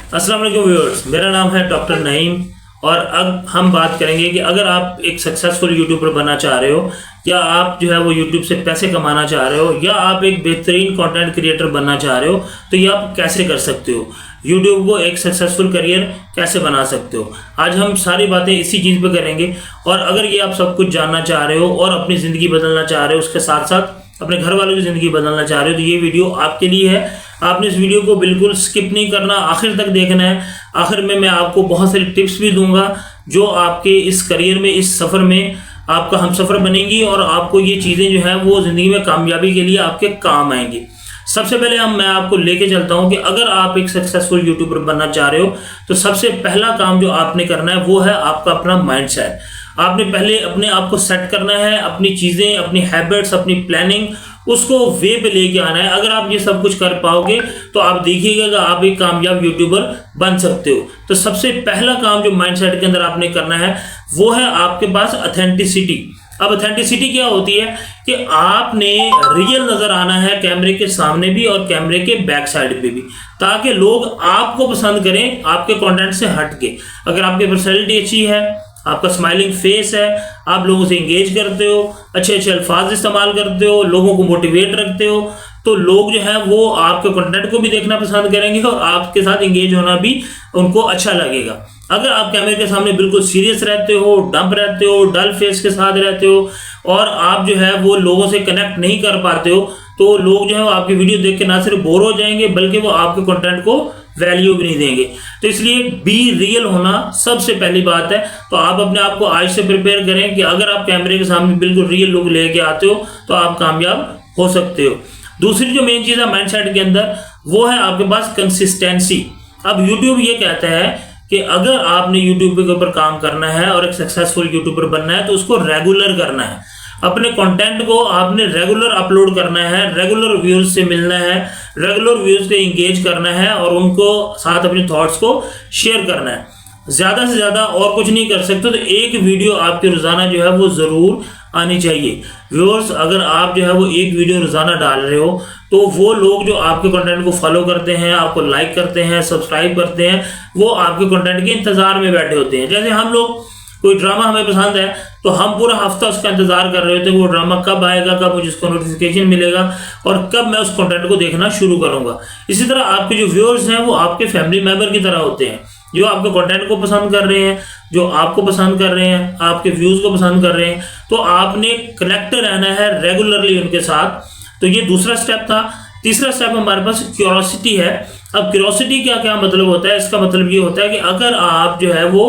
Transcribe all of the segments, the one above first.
अस्सलाम वालेकुम व्यूअर्स, मेरा नाम है डॉक्टर नईम और अब हम बात करेंगे कि अगर आप एक सक्सेसफुल यूट्यूबर बनना चाह रहे हो या आप जो है वो यूट्यूब से पैसे कमाना चाह रहे हो या आप एक बेहतरीन कंटेंट क्रिएटर बनना चाह रहे हो तो ये आप कैसे कर सकते हो, यूट्यूब को एक सक्सेसफुल करियर कैसे बना सकते हो। आज हम सारी बातें इसी चीज़ पे करेंगे और अगर ये आप सब कुछ जानना चाह रहे हो और अपनी ज़िंदगी बदलना चाह रहे हो, उसके साथ साथ अपने घर वालों की ज़िंदगी बदलना चाह रहे हो, तो ये वीडियो आपके लिए है। आपने इस वीडियो को बिल्कुल स्किप नहीं करना, आखिर तक देखना है। आखिर में मैं आपको बहुत सारी टिप्स भी दूंगा जो आपके इस करियर में, इस सफ़र में आपका हमसफ़र बनेंगी और आपको ये चीज़ें जो है वो ज़िंदगी में कामयाबी के लिए आपके काम आएंगी। सबसे पहले मैं आपको लेके चलता हूँ कि अगर आप एक सक्सेसफुल यूट्यूबर बनना चाह रहे हो तो सबसे पहला काम जो आपने करना है वो है आपका अपना माइंडसेट। आपने पहले अपने आप को सेट करना है, अपनी चीज़ें, अपनी हैबिट्स, अपनी प्लानिंग उसको वे पे लेके आना है। अगर आप ये सब कुछ कर पाओगे तो आप देखिएगा कि आप एक कामयाब यूट्यूबर बन सकते हो। तो सबसे पहला काम जो माइंडसेट के अंदर आपने करना है वो है आपके पास ऑथेंटिसिटी। अब ऑथेंटिसिटी क्या होती है कि आपने रियल नजर आना है कैमरे के सामने भी और कैमरे के बैक साइड पे भी, ताकि लोग आपको पसंद करें आपके कंटेंट से हट के। अगर आपकी पर्सनैलिटी अच्छी है, आपका स्माइलिंग फेस है, आप लोगों से इंगेज करते हो, अच्छे अच्छे अल्फाज इस्तेमाल करते हो, लोगों को मोटिवेट रखते हो, तो लोग जो है वो आपके कंटेंट को भी देखना पसंद करेंगे और आपके साथ इंगेज होना भी उनको अच्छा लगेगा। अगर आप कैमरे के सामने बिल्कुल सीरियस रहते हो, डंप रहते हो, डल फेस के साथ रहते हो और आप जो है वो लोगों से कनेक्ट नहीं कर पाते हो, तो लोग जो है वो आपकी वीडियो देख के ना सिर्फ बोर हो जाएंगे बल्कि वो आपके कंटेंट को वैल्यू भी नहीं देंगे। तो इसलिए बी रियल होना सबसे पहली बात है। तो आप अपने आप को आज से प्रिपेयर करें कि अगर आप कैमरे के सामने बिल्कुल रियल लुक लेके आते हो तो आप कामयाब हो सकते हो। दूसरी जो मेन चीज़ है माइंडसेट के अंदर वो है आपके पास कंसिस्टेंसी। अब यूट्यूब ये कहता है कि अगर आपने यूट्यूब के ऊपर काम करना है और एक सक्सेसफुल यूट्यूबर बनना है तो उसको रेगुलर करना है। अपने कंटेंट को आपने रेगुलर अपलोड करना है, रेगुलर व्यूअर्स से मिलना है, रेगुलर व्यूअर्स से इंगेज करना है और उनको साथ अपने थॉट्स को शेयर करना है। ज़्यादा से ज़्यादा और कुछ नहीं कर सकते तो एक वीडियो आपके रोज़ाना जो है वो ज़रूर आनी चाहिए। व्यूअर्स, अगर आप जो है वो एक वीडियो रोज़ाना डाल रहे हो तो वो लोग जो आपके कंटेंट को फॉलो करते हैं, आपको लाइक करते हैं, सब्सक्राइब करते हैं, वो आपके कंटेंट के इंतज़ार में बैठे होते हैं। जैसे हम लोग कोई ड्रामा हमें पसंद है तो हम पूरा हफ्ता उसका इंतजार कर रहे होते हैं, वो ड्रामा कब आएगा, कब मुझे उसको नोटिफिकेशन मिलेगा और कब मैं उस कंटेंट को देखना शुरू करूंगा। इसी तरह आपके जो व्यूअर्स हैं वो आपके फैमिली मेंबर की तरह होते हैं, जो आपके कंटेंट को पसंद कर रहे हैं, जो आपको पसंद कर रहे हैं, आपके व्यूज़ को पसंद कर रहे हैं। तो आपने कनेक्ट रहना है रेगुलरली उनके साथ। तो ये दूसरा स्टेप था। तीसरा स्टेप हमारे पास क्यूरोसिटी है। अब क्यूरोसिटी क्या क्या मतलब होता है? इसका मतलब ये होता है कि अगर आप जो है वो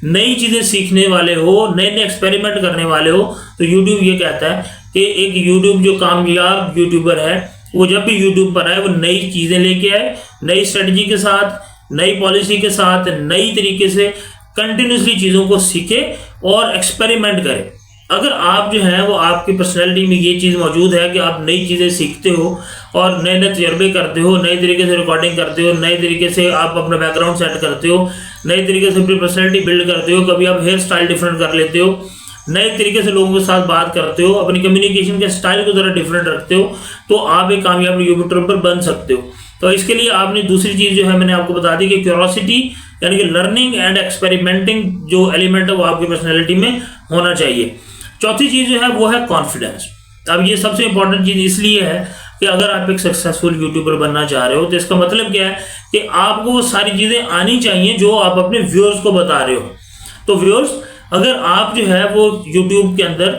नई चीज़ें सीखने वाले हो, नए नए एक्सपेरिमेंट करने वाले हो, तो यूट्यूब ये कहता है कि एक यूट्यूब जो कामयाब यूट्यूबर है वो जब भी यूट्यूब पर आए वो नई चीज़ें लेके आए, नई स्ट्रेटजी के साथ, नई पॉलिसी के साथ, नई तरीके से कंटिन्यूसली चीज़ों को सीखे और एक्सपेरिमेंट करे। अगर आप जो है वो आपकी पर्सनैलिटी में ये चीज़ मौजूद है कि आप नई चीज़ें सीखते हो और नए नए तजर्बे करते हो, नए तरीके से रिकॉर्डिंग करते हो, नए तरीके से आप अपना बैकग्राउंड सेट करते हो, नए तरीके से अपनी पर्सनैलिटी बिल्ड करते हो, कभी आप हेयर स्टाइल डिफरेंट कर लेते हो, नए तरीके से लोगों के साथ बात करते हो, अपनी कम्युनिकेशन के स्टाइल को ज़रा डिफरेंट रखते हो, तो आप एक कामयाब यूट्यूबर बन सकते हो। तो इसके लिए आपने दूसरी चीज़ जो है मैंने आपको बता दी कि क्यूरोसिटी यानी कि लर्निंग एंड एक्सपेरिमेंटिंग जो एलिमेंट है वो आपकी पर्सनैलिटी में होना चाहिए। चौथी चीज़ जो है वो है कॉन्फिडेंस। अब ये सबसे इंपॉर्टेंट चीज़ इसलिए है कि अगर आप एक सक्सेसफुल यूट्यूबर बनना चाह रहे हो तो इसका मतलब क्या है कि आपको वो सारी चीज़ें आनी चाहिए जो आप अपने व्यूअर्स को बता रहे हो। तो व्यूअर्स, अगर आप जो है वो यूट्यूब के अंदर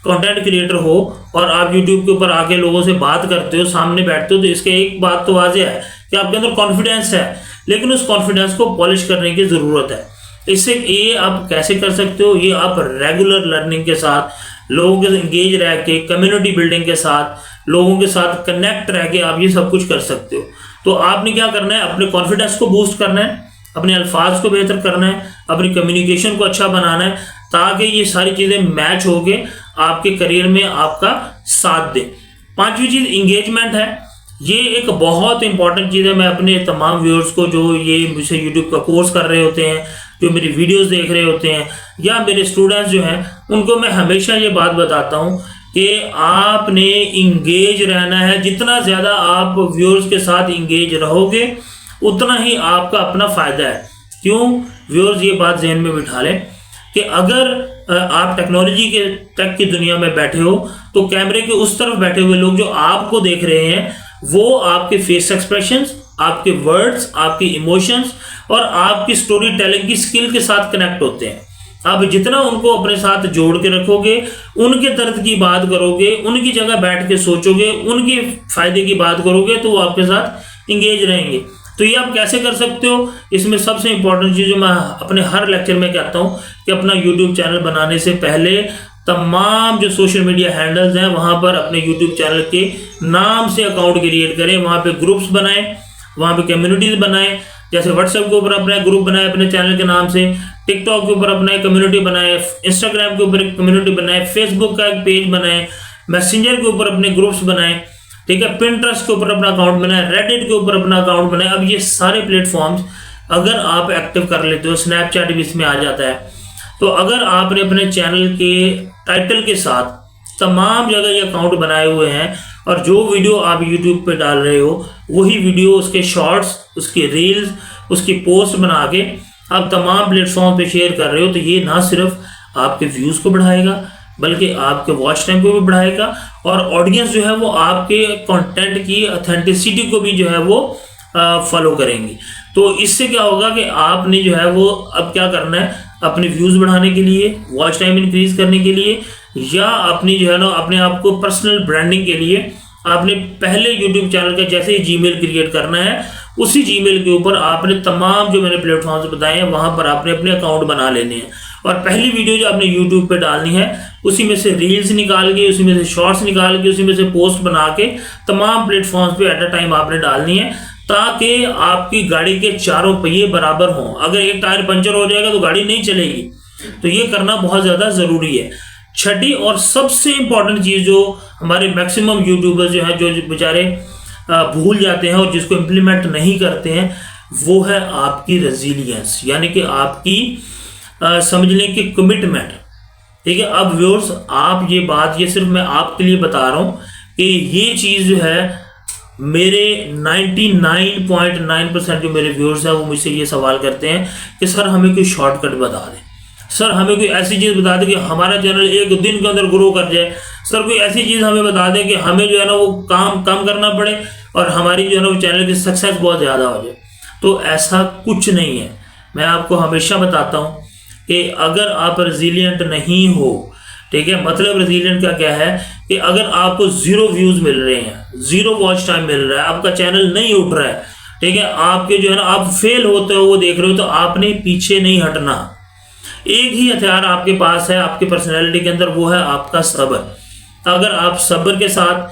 कंटेंट क्रिएटर हो और आप यूट्यूब के ऊपर आके लोगों से बात करते हो, सामने बैठते हो, तो इसके एक बात तो वाज़ेह है कि आपके अंदर कॉन्फिडेंस है, लेकिन उस कॉन्फिडेंस को पॉलिश करने की ज़रूरत है। इससे ये आप कैसे कर सकते हो? ये आप रेगुलर लर्निंग के साथ, लोगों के इंगेज रह के, कम्युनिटी बिल्डिंग के साथ, लोगों के साथ कनेक्ट रह के आप ये सब कुछ कर सकते हो। तो आपने क्या करना है? अपने कॉन्फिडेंस को बूस्ट करना है, अपने अल्फाज को बेहतर करना है, अपनी कम्युनिकेशन को अच्छा बनाना है, ताकि ये सारी चीज़ें मैच होके आपके करियर में आपका साथ दे। पांचवी चीज़ इंगेजमेंट है। ये एक बहुत इंपॉर्टेंट चीज़ है। मैं अपने तमाम व्यूअर्स को जो ये मुझसे यूट्यूब का कोर्स कर रहे होते हैं, जो मेरी वीडियोस देख रहे होते हैं, या मेरे स्टूडेंट्स जो हैं, उनको मैं हमेशा ये बात बताता हूँ कि आपने इंगेज रहना है। जितना ज़्यादा आप व्यूअर्स के साथ इंगेज रहोगे उतना ही आपका अपना फायदा है। क्यों व्यूअर्स, ये बात ज़हन में बिठा लें कि अगर आप टेक्नोलॉजी के टेक की दुनिया में बैठे हो तो कैमरे के उस तरफ बैठे हुए लोग जो आपको देख रहे हैं वो आपके फेस एक्सप्रेशंस, आपके वर्ड्स, आपके इमोशंस और आपकी स्टोरी टेलिंग की स्किल के साथ कनेक्ट होते हैं। आप जितना उनको अपने साथ जोड़ के रखोगे, उनके दर्द की बात करोगे, उनकी जगह बैठ के सोचोगे, उनके फायदे की बात करोगे तो वो आपके साथ इंगेज रहेंगे। तो ये आप कैसे कर सकते हो? इसमें सबसे इंपॉर्टेंट चीज़ जो मैं अपने हर लेक्चर में कहता हूँ कि अपना यूट्यूब चैनल बनाने से पहले तमाम जो सोशल मीडिया हैंडल्स हैं वहाँ पर अपने यूट्यूब चैनल के नाम से अकाउंट क्रिएट करें, वहाँ पे ग्रुप्स बनाएं, वहाँ पे कम्युनिटीज़ बनाएं। जैसे व्हाट्सएप के ऊपर अपना ग्रुप बनाए अपने चैनल के नाम से, टिकटॉक के ऊपर अपना एक कम्युनिटी बनाए, इंस्टाग्राम के ऊपर एक कम्युनिटी बनाए, फेसबुक का एक पेज बनाए, मैसेंजर के ऊपर अपने ग्रुप्स बनाए, ठीक है, पिंटरेस्ट के ऊपर अपना अकाउंट बनाए, रेडिट के ऊपर अपना अकाउंट बनाए। अब ये सारे प्लेटफॉर्म्स अगर आप एक्टिव कर लेते हो, स्नैपचैट भी इसमें आ जाता है, तो अगर आपने अपने चैनल के टाइटल के साथ तमाम जगह ये अकाउंट बनाए हुए हैं और जो वीडियो आप यूट्यूब पे डाल रहे हो वही वीडियो, उसके शॉर्ट्स, उसकी रील्स, उसकी पोस्ट बना के आप तमाम प्लेटफॉर्म पे शेयर कर रहे हो, तो ये ना सिर्फ आपके व्यूज़ को बढ़ाएगा बल्कि आपके वॉच टाइम को भी बढ़ाएगा और ऑडियंस जो है वो आपके कंटेंट की ऑथेंटिसिटी को भी जो है वो फॉलो करेंगी। तो इससे क्या होगा कि आपने जो है वो अब क्या करना है, अपने व्यूज़ बढ़ाने के लिए, वॉच टाइम इंक्रीज करने के लिए या अपनी जो है ना अपने आप को पर्सनल ब्रांडिंग के लिए आपने पहले यूट्यूब चैनल का जैसे ही जीमेल क्रिएट करना है, उसी जीमेल के ऊपर आपने तमाम जो मैंने प्लेटफॉर्म्स बताए हैं वहाँ पर आपने अपने अकाउंट बना लेने हैं और पहली वीडियो जो आपने यूट्यूब पे डालनी है उसी में से रील्स निकाल के, उसी में से शॉर्ट्स निकाल के, उसी में से पोस्ट बना के तमाम प्लेटफॉर्म्स पे एट अ टाइम आपने डालनी है ताकि आपकी गाड़ी के चारों पहिए बराबर हों। अगर एक टायर पंचर हो जाएगा तो गाड़ी नहीं चलेगी, तो ये करना बहुत ज़्यादा ज़रूरी है। छठी और सबसे इंपॉर्टेंट चीज़ जो हमारे मैक्सिमम यूट्यूबर्स जो हैं, जो बेचारे भूल जाते हैं और जिसको इम्प्लीमेंट नहीं करते हैं, वो है आपकी रेजिलियंस, यानी कि आपकी समझ लें कि कमिटमेंट। ठीक है, अब व्यूअर्स आप ये बात, ये सिर्फ मैं आपके लिए बता रहा हूँ कि ये चीज़ जो है मेरे 99.9% जो मेरे व्यूअर्स हैं वो मुझसे ये सवाल करते हैं कि सर हमें कोई शॉर्टकट बता दें, सर हमें कोई ऐसी चीज़ बता दें कि हमारा चैनल एक दिन के अंदर ग्रो कर जाए, सर कोई ऐसी चीज़ हमें बता दें कि हमें जो है ना वो काम कम करना पड़े और हमारी जो है ना वो चैनल की सक्सेस बहुत ज़्यादा हो जाए। तो ऐसा कुछ नहीं है। मैं आपको हमेशा बताता हूँ कि अगर आप रेजिलिएंट नहीं हो, ठीक है, मतलब रेजिलिएंट का क्या है कि अगर आपको 0 व्यूज़ मिल रहे हैं, 0 वॉच टाइम मिल रहा है, आपका चैनल नहीं उठ रहा है, ठीक है, आपके जो है ना आप फेल होते हो वो देख रहे हो, तो आपने पीछे नहीं हटना। एक ही हथियार आपके पास है आपकी पर्सनैलिटी के अंदर, वो है आपका सब्र। अगर आप सब्र के साथ,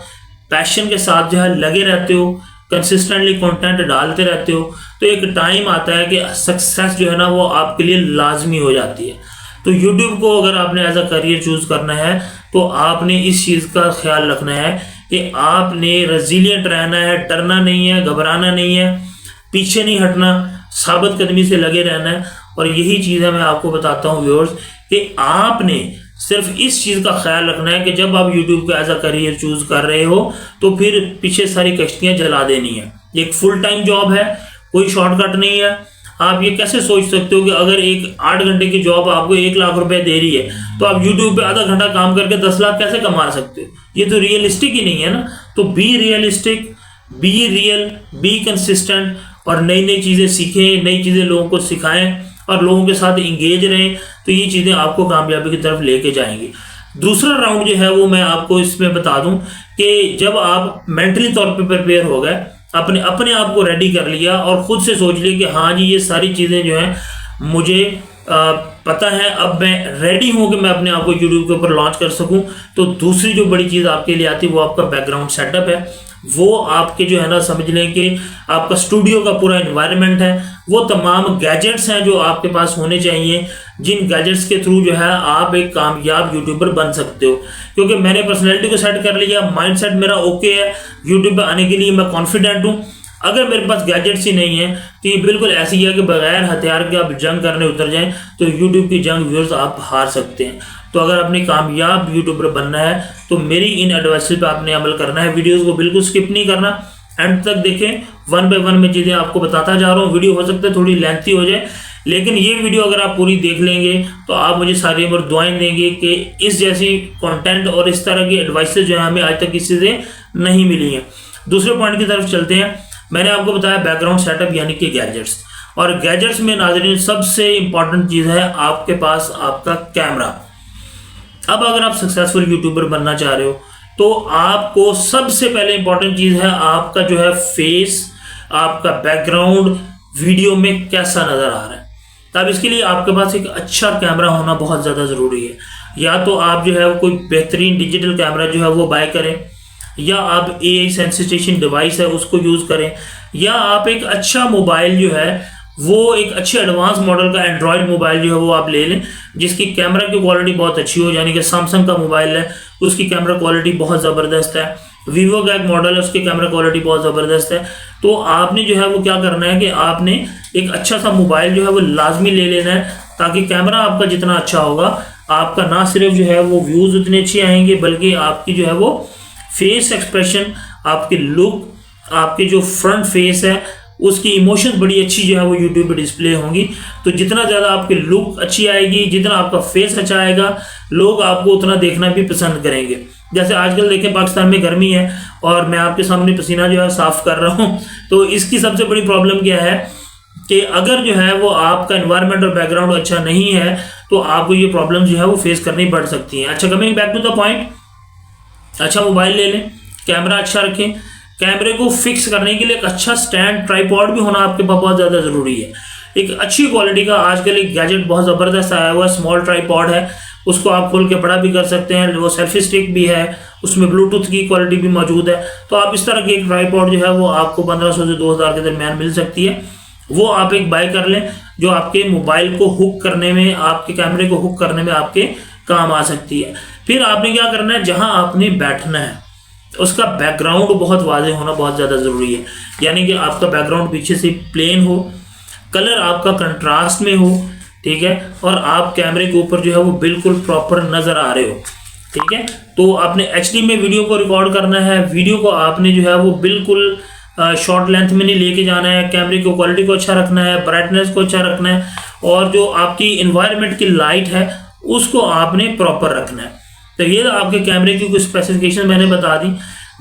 पैशन के साथ जो है लगे रहते हो, कंसिस्टेंटली कंटेंट डालते रहते हो, तो एक टाइम आता है कि सक्सेस जो है ना वो आपके लिए लाजमी हो जाती है। तो यूट्यूब को अगर आपने एज अ करियर चूज़ करना है तो आपने इस चीज़ का ख्याल रखना है कि आपने रेजिलिएंट रहना है, डरना नहीं है, घबराना नहीं है, पीछे नहीं हटना, साबित कदमी से लगे रहना है। और यही चीज़ है मैं आपको बताता हूँ व्यूअर्स कि आपने सिर्फ इस चीज़ का ख्याल रखना है कि जब आप यूट्यूब को एज अ करियर चूज़ कर रहे हो तो फिर पीछे सारी कश्तियाँ जला देनी है। एक फुल टाइम जॉब है, कोई शॉर्टकट नहीं है। आप ये कैसे सोच सकते हो कि अगर एक 8 घंटे की जॉब आपको 1 लाख रुपए दे रही है तो आप यूट्यूब पे आधा घंटा काम करके 10 लाख कैसे कमा सकते हो? ये तो रियलिस्टिक ही नहीं है ना। तो be realistic, be real, be consistent और नई नई चीज़ें सीखें, नई चीज़ें लोगों को सिखाएं और लोगों के साथ इंगेज रहें, तो ये चीज़ें आपको कामयाबी की तरफ लेके जाएंगी। दूसरा राउंड जो है वो मैं आपको इसमें बता दूं कि जब आप मेंटली तौर पे प्रिपेयर हो गए, अपने आप को रेडी कर लिया और ख़ुद से सोच लिया कि हाँ जी ये सारी चीज़ें जो हैं मुझे पता है, अब मैं रेडी हूँ कि मैं अपने आप को यूट्यूब के ऊपर लॉन्च कर सकूँ, तो दूसरी जो बड़ी चीज़ आपके लिए आती है वो आपका बैकग्राउंड सेटअप है। वो आपके जो है ना समझ लें कि आपका स्टूडियो का पूरा एनवायरनमेंट है, वो तमाम गैजेट्स हैं जो आपके पास होने चाहिए, जिन गैजेट्स के थ्रू जो है आप एक कामयाब यूट्यूबर बन सकते हो। क्योंकि मैंने पर्सनैलिटी को सेट कर लिया, माइंडसेट मेरा ओके है, यूट्यूब पे आने के लिए मैं कॉन्फिडेंट हूँ। अगर मेरे पास गैजेट्स ही नहीं है तो ये बिल्कुल ऐसी है कि बगैर हथियार के आप जंग करने उतर जाएं तो यूट्यूब की जंग व्यूअर्स आप हार सकते हैं। तो अगर आपने कामयाब यूट्यूबर बनना है तो मेरी इन एडवाइस पे आपने अमल करना है। वीडियोस को बिल्कुल स्किप नहीं करना, एंड तक देखें, 1 बाय 1 में चीज़ें आपको बताता जा रहा हूँ। वीडियो हो सकता है थोड़ी लेंथी हो जाए, लेकिन ये वीडियो अगर आप पूरी देख लेंगे तो आप मुझे सारी उम्र दुआएं देंगे कि इस जैसी कंटेंट और इस तरह की एडवाइसेज जो है हमें आज तक किसी से नहीं मिली हैं। दूसरे पॉइंट की तरफ चलते हैं। मैंने आपको बताया बैकग्राउंड सेटअप यानी कि गैजेट्स, और गैजेट्स में नाज़रीन सबसे इंपॉर्टेंट चीज़ है आपके पास आपका कैमरा। अब अगर आप सक्सेसफुल यूट्यूबर बनना चाह रहे हो तो आपको सबसे पहले इंपॉर्टेंट चीज़ है आपका जो है फेस, आपका बैकग्राउंड वीडियो में कैसा नज़र आ रहा है। तब इसके लिए आपके पास एक अच्छा कैमरा होना बहुत ज़्यादा ज़रूरी है। या तो आप जो है कोई बेहतरीन डिजिटल कैमरा जो है वो बाय करें, या आप AI सेंसिटाइजेशन डिवाइस है उसको यूज़ करें, या आप एक अच्छा मोबाइल जो है वो एक अच्छे एडवांस मॉडल का एंड्रॉयड मोबाइल जो है वो आप ले लें जिसकी कैमरा की क्वालिटी बहुत अच्छी हो। यानी कि सैमसंग का मोबाइल है उसकी कैमरा क्वालिटी बहुत ज़बरदस्त है, वीवो का एक मॉडल है उसकी कैमरा क्वालिटी बहुत ज़बरदस्त है। तो आपने जो है वो क्या करना है कि आपने एक अच्छा सा मोबाइल जो है वो लाजमी ले लेना है, ताकि कैमरा आपका जितना अच्छा होगा आपका ना सिर्फ जो है वो व्यूज़ उतने अच्छे आएंगे बल्कि आपकी जो है वो फेस एक्सप्रेशन, आपकी लुक, आपकी जो फ्रंट फेस है उसकी इमोशंस बड़ी अच्छी जो है वो यूट्यूब पे डिस्प्ले होंगी। तो जितना ज़्यादा आपकी लुक अच्छी आएगी, जितना आपका फेस अच्छा आएगा, लोग आपको उतना देखना भी पसंद करेंगे। जैसे आजकल देखें पाकिस्तान में गर्मी है और मैं आपके सामने पसीना जो है साफ कर रहा हूँ, तो इसकी सबसे बड़ी प्रॉब्लम क्या है कि अगर जो है वो आपका एनवायरनमेंट और बैकग्राउंड अच्छा नहीं है तो आपको ये प्रॉब्लम जो है वो फेस करनी पड़ सकती हैं। अच्छा, coming back to the point, अच्छा मोबाइल ले लें, कैमरा अच्छा रखें। कैमरे को फिक्स करने के लिए एक अच्छा स्टैंड, ट्राइपॉड भी होना आपके पास बहुत ज़्यादा ज़रूरी है। एक अच्छी क्वालिटी का आजकल एक गैजेट बहुत ज़बरदस्त आया हुआ है, स्मॉल ट्राइपॉड है, उसको आप खोल के बड़ा भी कर सकते हैं। वो सेल्फी स्टिक भी है, उसमें ब्लूटूथ की क्वालिटी भी मौजूद है। तो आप इस तरह की एक ट्राइपॉड जो है वो आपको 1500 से 2000 के दरमियान मिल सकती है। वो आप एक बाय कर लें जो आपके मोबाइल को हुक करने में, आपके कैमरे को हुक करने में आपके काम आ सकती है। फिर आपने क्या करना है, जहां आपने बैठना है उसका बैकग्राउंड बहुत वाज़ेह होना बहुत ज़्यादा ज़रूरी है। यानी कि आपका बैकग्राउंड पीछे से प्लेन हो, कलर आपका कंट्रास्ट में हो, ठीक है, और आप कैमरे के ऊपर जो है वो बिल्कुल प्रॉपर नज़र आ रहे हो, ठीक है। तो आपने HD में वीडियो को रिकॉर्ड करना है, वीडियो को आपने जो है वो बिल्कुल शॉर्ट लेंथ में नहीं लेके जाना है, कैमरे की क्वालिटी को अच्छा रखना है, ब्राइटनेस को अच्छा रखना है, और जो आपकी इन्वायरमेंट की लाइट है उसको आपने प्रॉपर रखना है। तो ये आपके कैमरे की कुछ स्पेसिफिकेशन मैंने बता दी।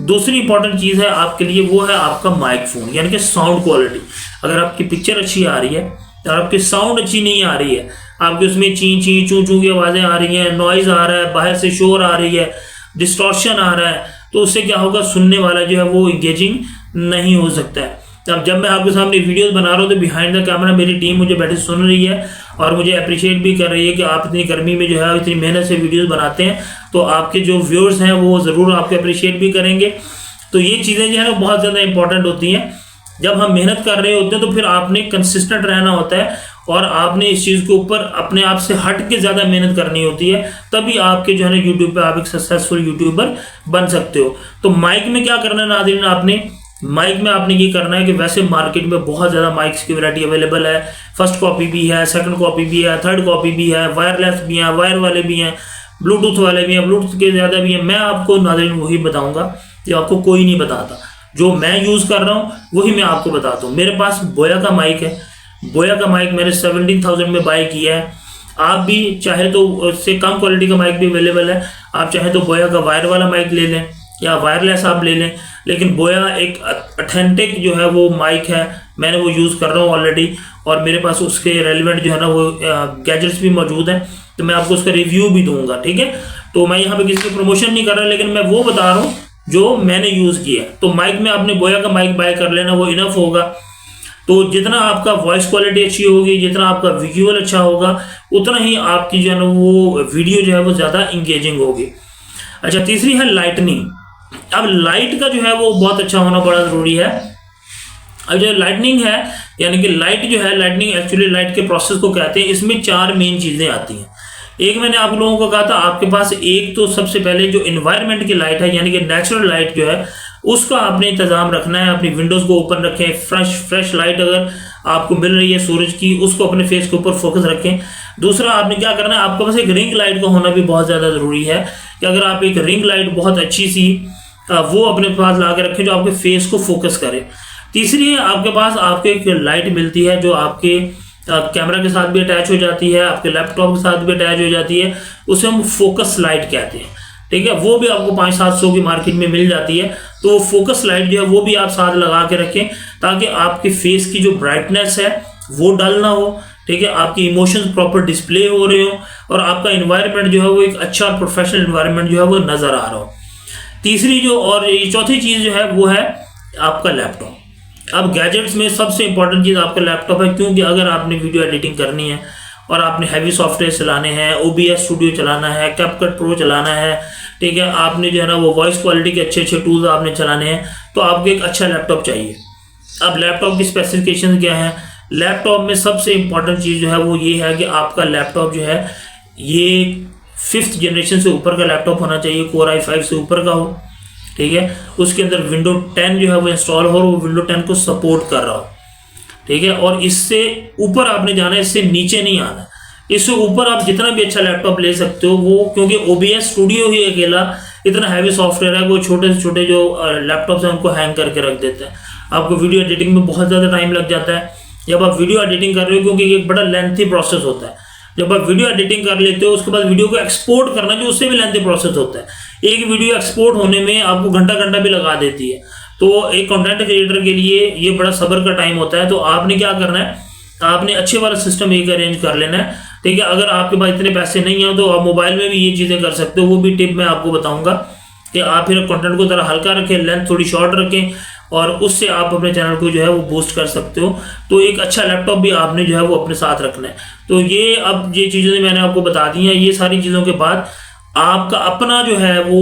दूसरी इंपॉर्टेंट चीज़ है आपके लिए, वो है आपका माइक्रोफोन यानी कि साउंड क्वालिटी। अगर आपकी पिक्चर अच्छी आ रही है और आपकी साउंड अच्छी नहीं आ रही है, आपके उसमें ची ची चू चू की आवाज़ें आ रही हैं, नॉइज़ आ रहा है, बाहर से शोर आ रही है, डिस्टॉर्शन आ रहा है, तो उससे क्या होगा, सुनने वाला जो है वो इंगेजिंग नहीं हो सकता है। अब जब मैं आपके सामने वीडियोस बना रहा हूँ तो बिहाइंड द कैमरा मेरी टीम मुझे बैठे सुन रही है और मुझे अप्रिशिएट भी कर रही है कि आप इतनी गर्मी में जो है इतनी मेहनत से वीडियोस बनाते हैं, तो आपके जो व्यूअर्स हैं वो ज़रूर आपको अप्रिशिएट भी करेंगे। तो ये चीज़ें जो है ना बहुत ज़्यादा इंपॉर्टेंट होती हैं। जब हम मेहनत कर रहे होते हैं तो फिर आपने कंसिस्टेंट रहना होता है और आपने इस चीज़ के ऊपर अपने आप से हट के ज़्यादा मेहनत करनी होती है, तभी आपके जो है ना यूट्यूब पे आप एक सक्सेसफुल यूट्यूबर बन सकते हो। तो माइक में क्या करना है नाज़रीन, आपने माइक में आपने ये करना है कि वैसे मार्केट में बहुत ज़्यादा माइक्स की वैरायटी अवेलेबल है। फर्स्ट कॉपी भी है, सेकंड कॉपी भी है, थर्ड कॉपी भी है, वायरलेस भी हैं, वायर वाले भी हैं, ब्लूटूथ वाले भी हैं, ब्लूटूथ के ज़्यादा भी हैं। मैं आपको नाज़रीन वही बताऊँगा जो आपको कोई नहीं बताता। जो मैं यूज़ कर रहा हूँ वही मैं आपको बताता हूँ। मेरे पास बोया का माइक है, बोया का माइक मैंने 17,000 में बाय किया है। आप भी चाहे तो उससे कम क्वालिटी का माइक भी अवेलेबल है, आप चाहे तो बोया का वायर वाला माइक ले लें या वायरलेस आप ले लें, लेकिन बोया एक ऑथेंटिक जो है वो माइक है, मैंने वो यूज़ कर रहा हूँ ऑलरेडी और मेरे पास उसके रेलिवेंट जो है ना वो गैजेट्स भी मौजूद हैं, तो मैं आपको उसका रिव्यू भी दूंगा, ठीक है। तो मैं यहाँ पे किसी की प्रमोशन नहीं कर रहा, लेकिन मैं वो बता रहा हूँ जो मैंने यूज़ किया। तो माइक में आपने बोया का माइक बाय कर लेना, वो इनफ होगा। तो जितना आपका वॉइस क्वालिटी अच्छी होगी, जितना आपका विजुअल अच्छा होगा, उतना ही आपकी जो है ना वो वीडियो जो है वो ज़्यादा इंगेजिंग होगी। अच्छा, तीसरी है लाइटनिंग। अब लाइट का जो है वो बहुत अच्छा होना बड़ा ज़रूरी है। अब जो लाइटनिंग है यानी कि लाइट जो है, लाइटनिंग एक्चुअली लाइट के प्रोसेस को कहते हैं। इसमें 4 मेन चीज़ें आती हैं। एक मैंने आप लोगों को कहा था आपके पास एक तो सबसे पहले जो इन्वायरमेंट की लाइट है यानी कि नेचुरल लाइट जो है उसका आपने इंतजाम रखना है। अपनी विंडोज़ को ओपन रखें, फ्रेश लाइट अगर आपको मिल रही है सूरज की, उसको अपने फेस के ऊपर फोकस रखें। दूसरा आपने क्या करना है, आपके पास एक रिंग लाइट का होना भी बहुत ज़्यादा ज़रूरी है कि अगर आप एक रिंग लाइट बहुत अच्छी सी वो अपने पास ला के रखें जो आपके फेस को फोकस करे। तीसरी है आपके पास आपको एक लाइट मिलती है जो आपके कैमरा के साथ भी अटैच हो जाती है, आपके लैपटॉप के साथ भी अटैच हो जाती है, उसे हम फोकस लाइट कहते हैं। ठीक है, वो भी आपको 500-700 की मार्केट में मिल जाती है। तो फोकस लाइट जो है वो भी आप साथ लगा के रखें ताकि आपके फेस की जो ब्राइटनेस है वो डल ना हो। ठीक है, आपकी इमोशंस प्रॉपर डिस्प्ले हो रहे हो और आपका एनवायरनमेंट जो है वो एक अच्छा और प्रोफेशनल एनवायरनमेंट जो है वो नजर आ रहा हो। तीसरी जो और चौथी चीज जो है वो है आपका लैपटॉप। अब गैजेट्स में सबसे इंपॉर्टेंट चीज आपका लैपटॉप है, क्योंकि अगर आपने वीडियो एडिटिंग करनी है और आपने हैवी सॉफ्टवेयर चलाने हैं, OBS स्टूडियो चलाना है, कैपकट प्रो चलाना है, ठीक है, आपने जो है ना वो वॉइस क्वालिटी के अच्छे अच्छे टूल्स आपने चलाने हैं, तो आपको एक अच्छा लैपटॉप चाहिए। अब लैपटॉप की स्पेसिफिकेशन क्या है? लैपटॉप में सबसे इंपॉर्टेंट चीज़ जो है वो ये है कि आपका लैपटॉप जो है ये 5th जनरेशन से ऊपर का लैपटॉप होना चाहिए, Core i5 से ऊपर का हो। ठीक है, उसके अंदर विंडो 10 जो है वो इंस्टॉल हो और वो विंडो 10 को सपोर्ट कर रहा हो। ठीक है, और इससे ऊपर आपने जाना है, इससे नीचे नहीं आना। इससे ऊपर आप जितना भी अच्छा लैपटॉप ले सकते हो वो, क्योंकि OBS स्टूडियो ही अकेला इतना हैवी सॉफ्टवेयर है, वो छोटे से छोटे जो लैपटॉप्स हैं उनको हैंग करके रख देते हैं। आपको वीडियो एडिटिंग में बहुत ज़्यादा टाइम लग जाता है जब आप वीडियो एडिटिंग कर रहे हो, क्योंकि एक बड़ा लेंथी प्रोसेस होता है। जब आप वीडियो एडिटिंग कर लेते हो उसके बाद वीडियो को एक्सपोर्ट करना जो उससे भी लेंथी प्रोसेस होता है। एक वीडियो एक्सपोर्ट होने में आपको घंटा भी लगा देती है। तो एक कंटेंट क्रिएटर के लिए ये बड़ा सब्र का टाइम होता है। तो आपने क्या करना है, आपने अच्छे वाला सिस्टम एक अरेंज कर लेना है। ठीक है, अगर आपके पास इतने पैसे नहीं हैं तो आप मोबाइल में भी ये चीज़ें कर सकते हो। वो भी टिप मैं आपको बताऊंगा कि आप फिर कंटेंट को थोड़ा हल्का रखें, लेंथ थोड़ी शॉर्ट रखें और उससे आप अपने चैनल को जो है वो बूस्ट कर सकते हो। तो एक अच्छा लैपटॉप भी आपने जो है वो अपने साथ रखना है। तो ये अब ये चीज़ें मैंने आपको बता दी हैं। ये सारी चीज़ों के बाद आपका अपना जो है वो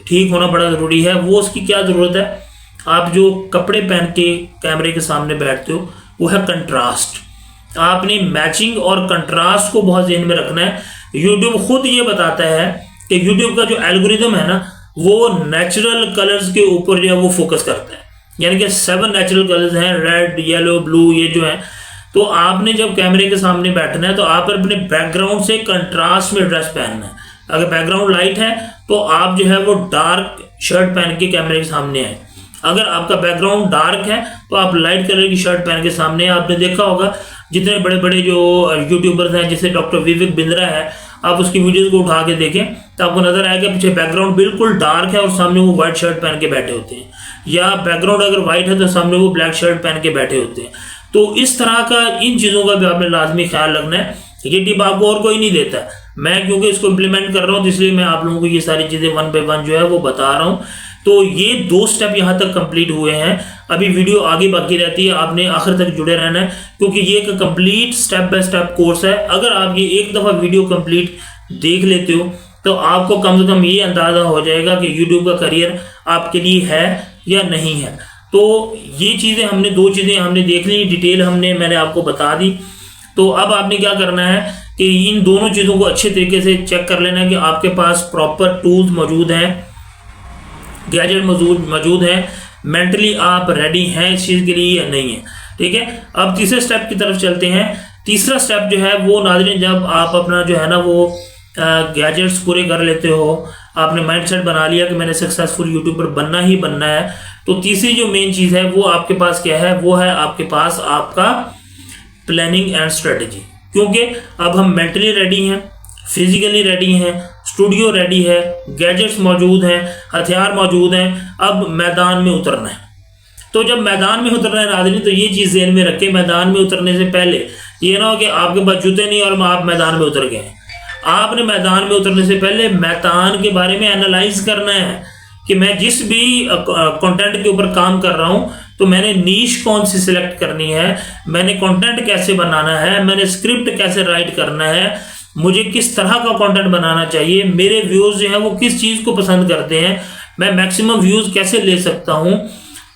ठीक होना बड़ा ज़रूरी है। वो उसकी क्या ज़रूरत है, आप जो कपड़े पहन के कैमरे के सामने बैठते हो वो है कंट्रास्ट। आपने मैचिंग और कंट्रास्ट को बहुत ध्यान में रखना है। यूट्यूब खुद ये बताता है कि यूट्यूब का जो एल्गोरिदम है ना वो नेचुरल कलर्स के ऊपर जो है वो फोकस करता है। यानी कि 7 नेचुरल कलर्स हैं, रेड, येलो, ब्लू, ये जो है। तो आपने जब कैमरे के सामने बैठना है तो आप अपने बैकग्राउंड से कंट्रास्ट में ड्रेस पहनना है। अगर बैकग्राउंड लाइट है तो आप जो है वो डार्क शर्ट पहन के कैमरे के सामने आए। अगर आपका बैकग्राउंड डार्क है तो आप लाइट कलर की शर्ट पहन के सामने। आपने देखा होगा जितने बड़े बड़े जो यूट्यूबर्स हैं, जैसे डॉक्टर विवेक बिंद्रा है, आप उसकी वीडियोस को उठा के देखें तो आपको नजर आएगा पीछे बैकग्राउंड बिल्कुल डार्क है और सामने वो व्हाइट शर्ट पहन के बैठे होते हैं, या बैकग्राउंड अगर व्हाइट है तो सामने वो ब्लैक शर्ट पहन के बैठे होते हैं। तो इस तरह का इन चीज़ों का भी आपने लाजमी ख्याल रखना है। ये टिप आपको और कोई नहीं देता, मैं क्योंकि इसको इम्प्लीमेंट कर रहा हूँ इसलिए मैं आप लोगों को ये सारी चीज़ें 1 by 1 जो है वो बता रहा हूँ। तो ये 2 स्टेप यहाँ तक कंप्लीट हुए हैं। अभी वीडियो आगे बाकी रहती है, आपने आखिर तक जुड़े रहना है क्योंकि ये एक complete step by step course है। अगर आप ये एक दफ़ा वीडियो कंप्लीट देख लेते हो तो आपको कम से कम ये अंदाज़ा हो जाएगा कि यूट्यूब का करियर आपके लिए है या नहीं है। तो ये चीज़ें हमने 2 चीज़ें हमने देख ली, डिटेल मैंने आपको बता दी। तो अब आपने क्या करना है कि इन दोनों चीज़ों को अच्छे तरीके से चेक कर लेना है कि आपके पास प्रॉपर टूल्स मौजूद हैं, गैजेट मौजूद है, मेंटली आप रेडी हैं इस चीज़ के लिए या नहीं है। ठीक है, अब तीसरे स्टेप की तरफ चलते हैं। तीसरा स्टेप जो है वो नाज़रीन, जब आप अपना जो है ना वो गैजेट्स पूरे कर लेते हो, आपने माइंडसेट बना लिया कि मैंने सक्सेसफुल यूट्यूबर बनना ही बनना है, तो तीसरी जो मेन चीज़ है वो आपके पास क्या है, वो है आपके पास आपका प्लानिंग एंड स्ट्रेटजी। क्योंकि अब हम मेंटली रेडी हैं, फिजिकली रेडी हैं, स्टूडियो रेडी है, गैजेट्स मौजूद हैं, हथियार मौजूद हैं, अब मैदान में उतरना है। तो जब मैदान में उतरना है नाज़रीन, तो ये चीज़ ज़हन में रखें, मैदान में उतरने से पहले ये ना हो कि आपके पास जूते नहीं और आप मैदान में उतर गए। आपने मैदान में उतरने से पहले मैदान के बारे में एनालाइज करना है कि मैं जिस भी कंटेंट के ऊपर काम कर रहा हूँ तो मैंने नीश कौन सी सिलेक्ट करनी है, मैंने कंटेंट कैसे बनाना है, मैंने स्क्रिप्ट कैसे राइट करना है, मुझे किस तरह का कंटेंट बनाना चाहिए, मेरे व्यूअर्स जो हैं वो किस चीज़ को पसंद करते हैं, मैं मैक्सिमम व्यूज़ कैसे ले सकता हूँ,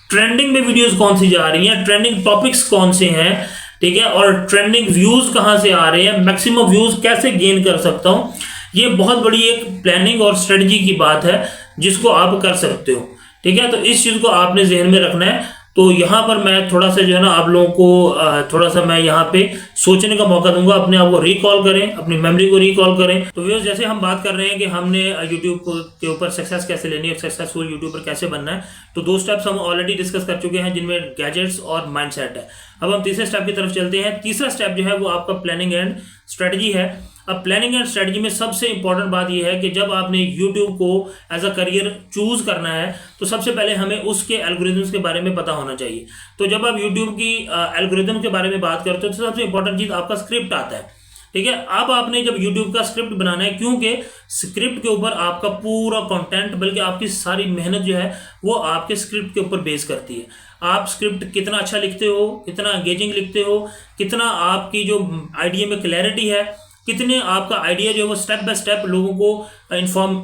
ट्रेंडिंग में वीडियोस कौन सी जा रही हैं, ट्रेंडिंग टॉपिक्स कौन से हैं, ठीक है, और ट्रेंडिंग व्यूज़ कहाँ से आ रहे हैं, मैक्सिमम व्यूज़ कैसे गेन कर सकता हूँ। ये बहुत बड़ी एक प्लानिंग और स्ट्रेटजी की बात है जिसको आप कर सकते हो। ठीक है, तो इस चीज़ को आपने जहन में रखना है। तो यहाँ पर मैं थोड़ा सा जो है ना आप लोगों को थोड़ा सा मैं यहाँ पे सोचने का मौका दूंगा, अपने आप को रिकॉल करें, अपनी मेमोरी को रिकॉल करें। तो व्यूअर्स, जैसे हम बात कर रहे हैं कि हमने यूट्यूब के ऊपर सक्सेस कैसे लेनी है, सक्सेसफुल यूट्यूबर कैसे बनना है, तो 2 स्टेप्स हम ऑलरेडी डिस्कस कर चुके हैं जिनमें गैजेट्स और माइंडसेट है। अब हम तीसरे स्टेप की तरफ चलते हैं। तीसरा स्टेप जो है वो आपका प्लानिंग एंड स्ट्रेटजी है। अब प्लानिंग एंड स्ट्रेटजी में सबसे इंपॉर्टेंट बात यह है कि जब आपने यूट्यूब को एज अ करियर चूज करना है तो सबसे पहले हमें उसके एल्गोरिथम्स के बारे में पता होना चाहिए। तो जब आप यूट्यूब की एल्गोरिथम के बारे में बात करते हो तो सबसे इंपॉर्टेंट चीज आपका स्क्रिप्ट आता है। ठीक है, अब आपने जब यूट्यूब का स्क्रिप्ट बनाना है, क्योंकि स्क्रिप्ट के ऊपर आपका पूरा कंटेंट, बल्कि आपकी सारी मेहनत जो है वो आपके स्क्रिप्ट के ऊपर बेस करती है। आप स्क्रिप्ट कितना अच्छा लिखते हो, कितना एंगेजिंग लिखते हो, कितना आपकी जो आइडिया में क्लैरिटी है, कितने आपका आइडिया जो है वो स्टेप बाय स्टेप लोगों को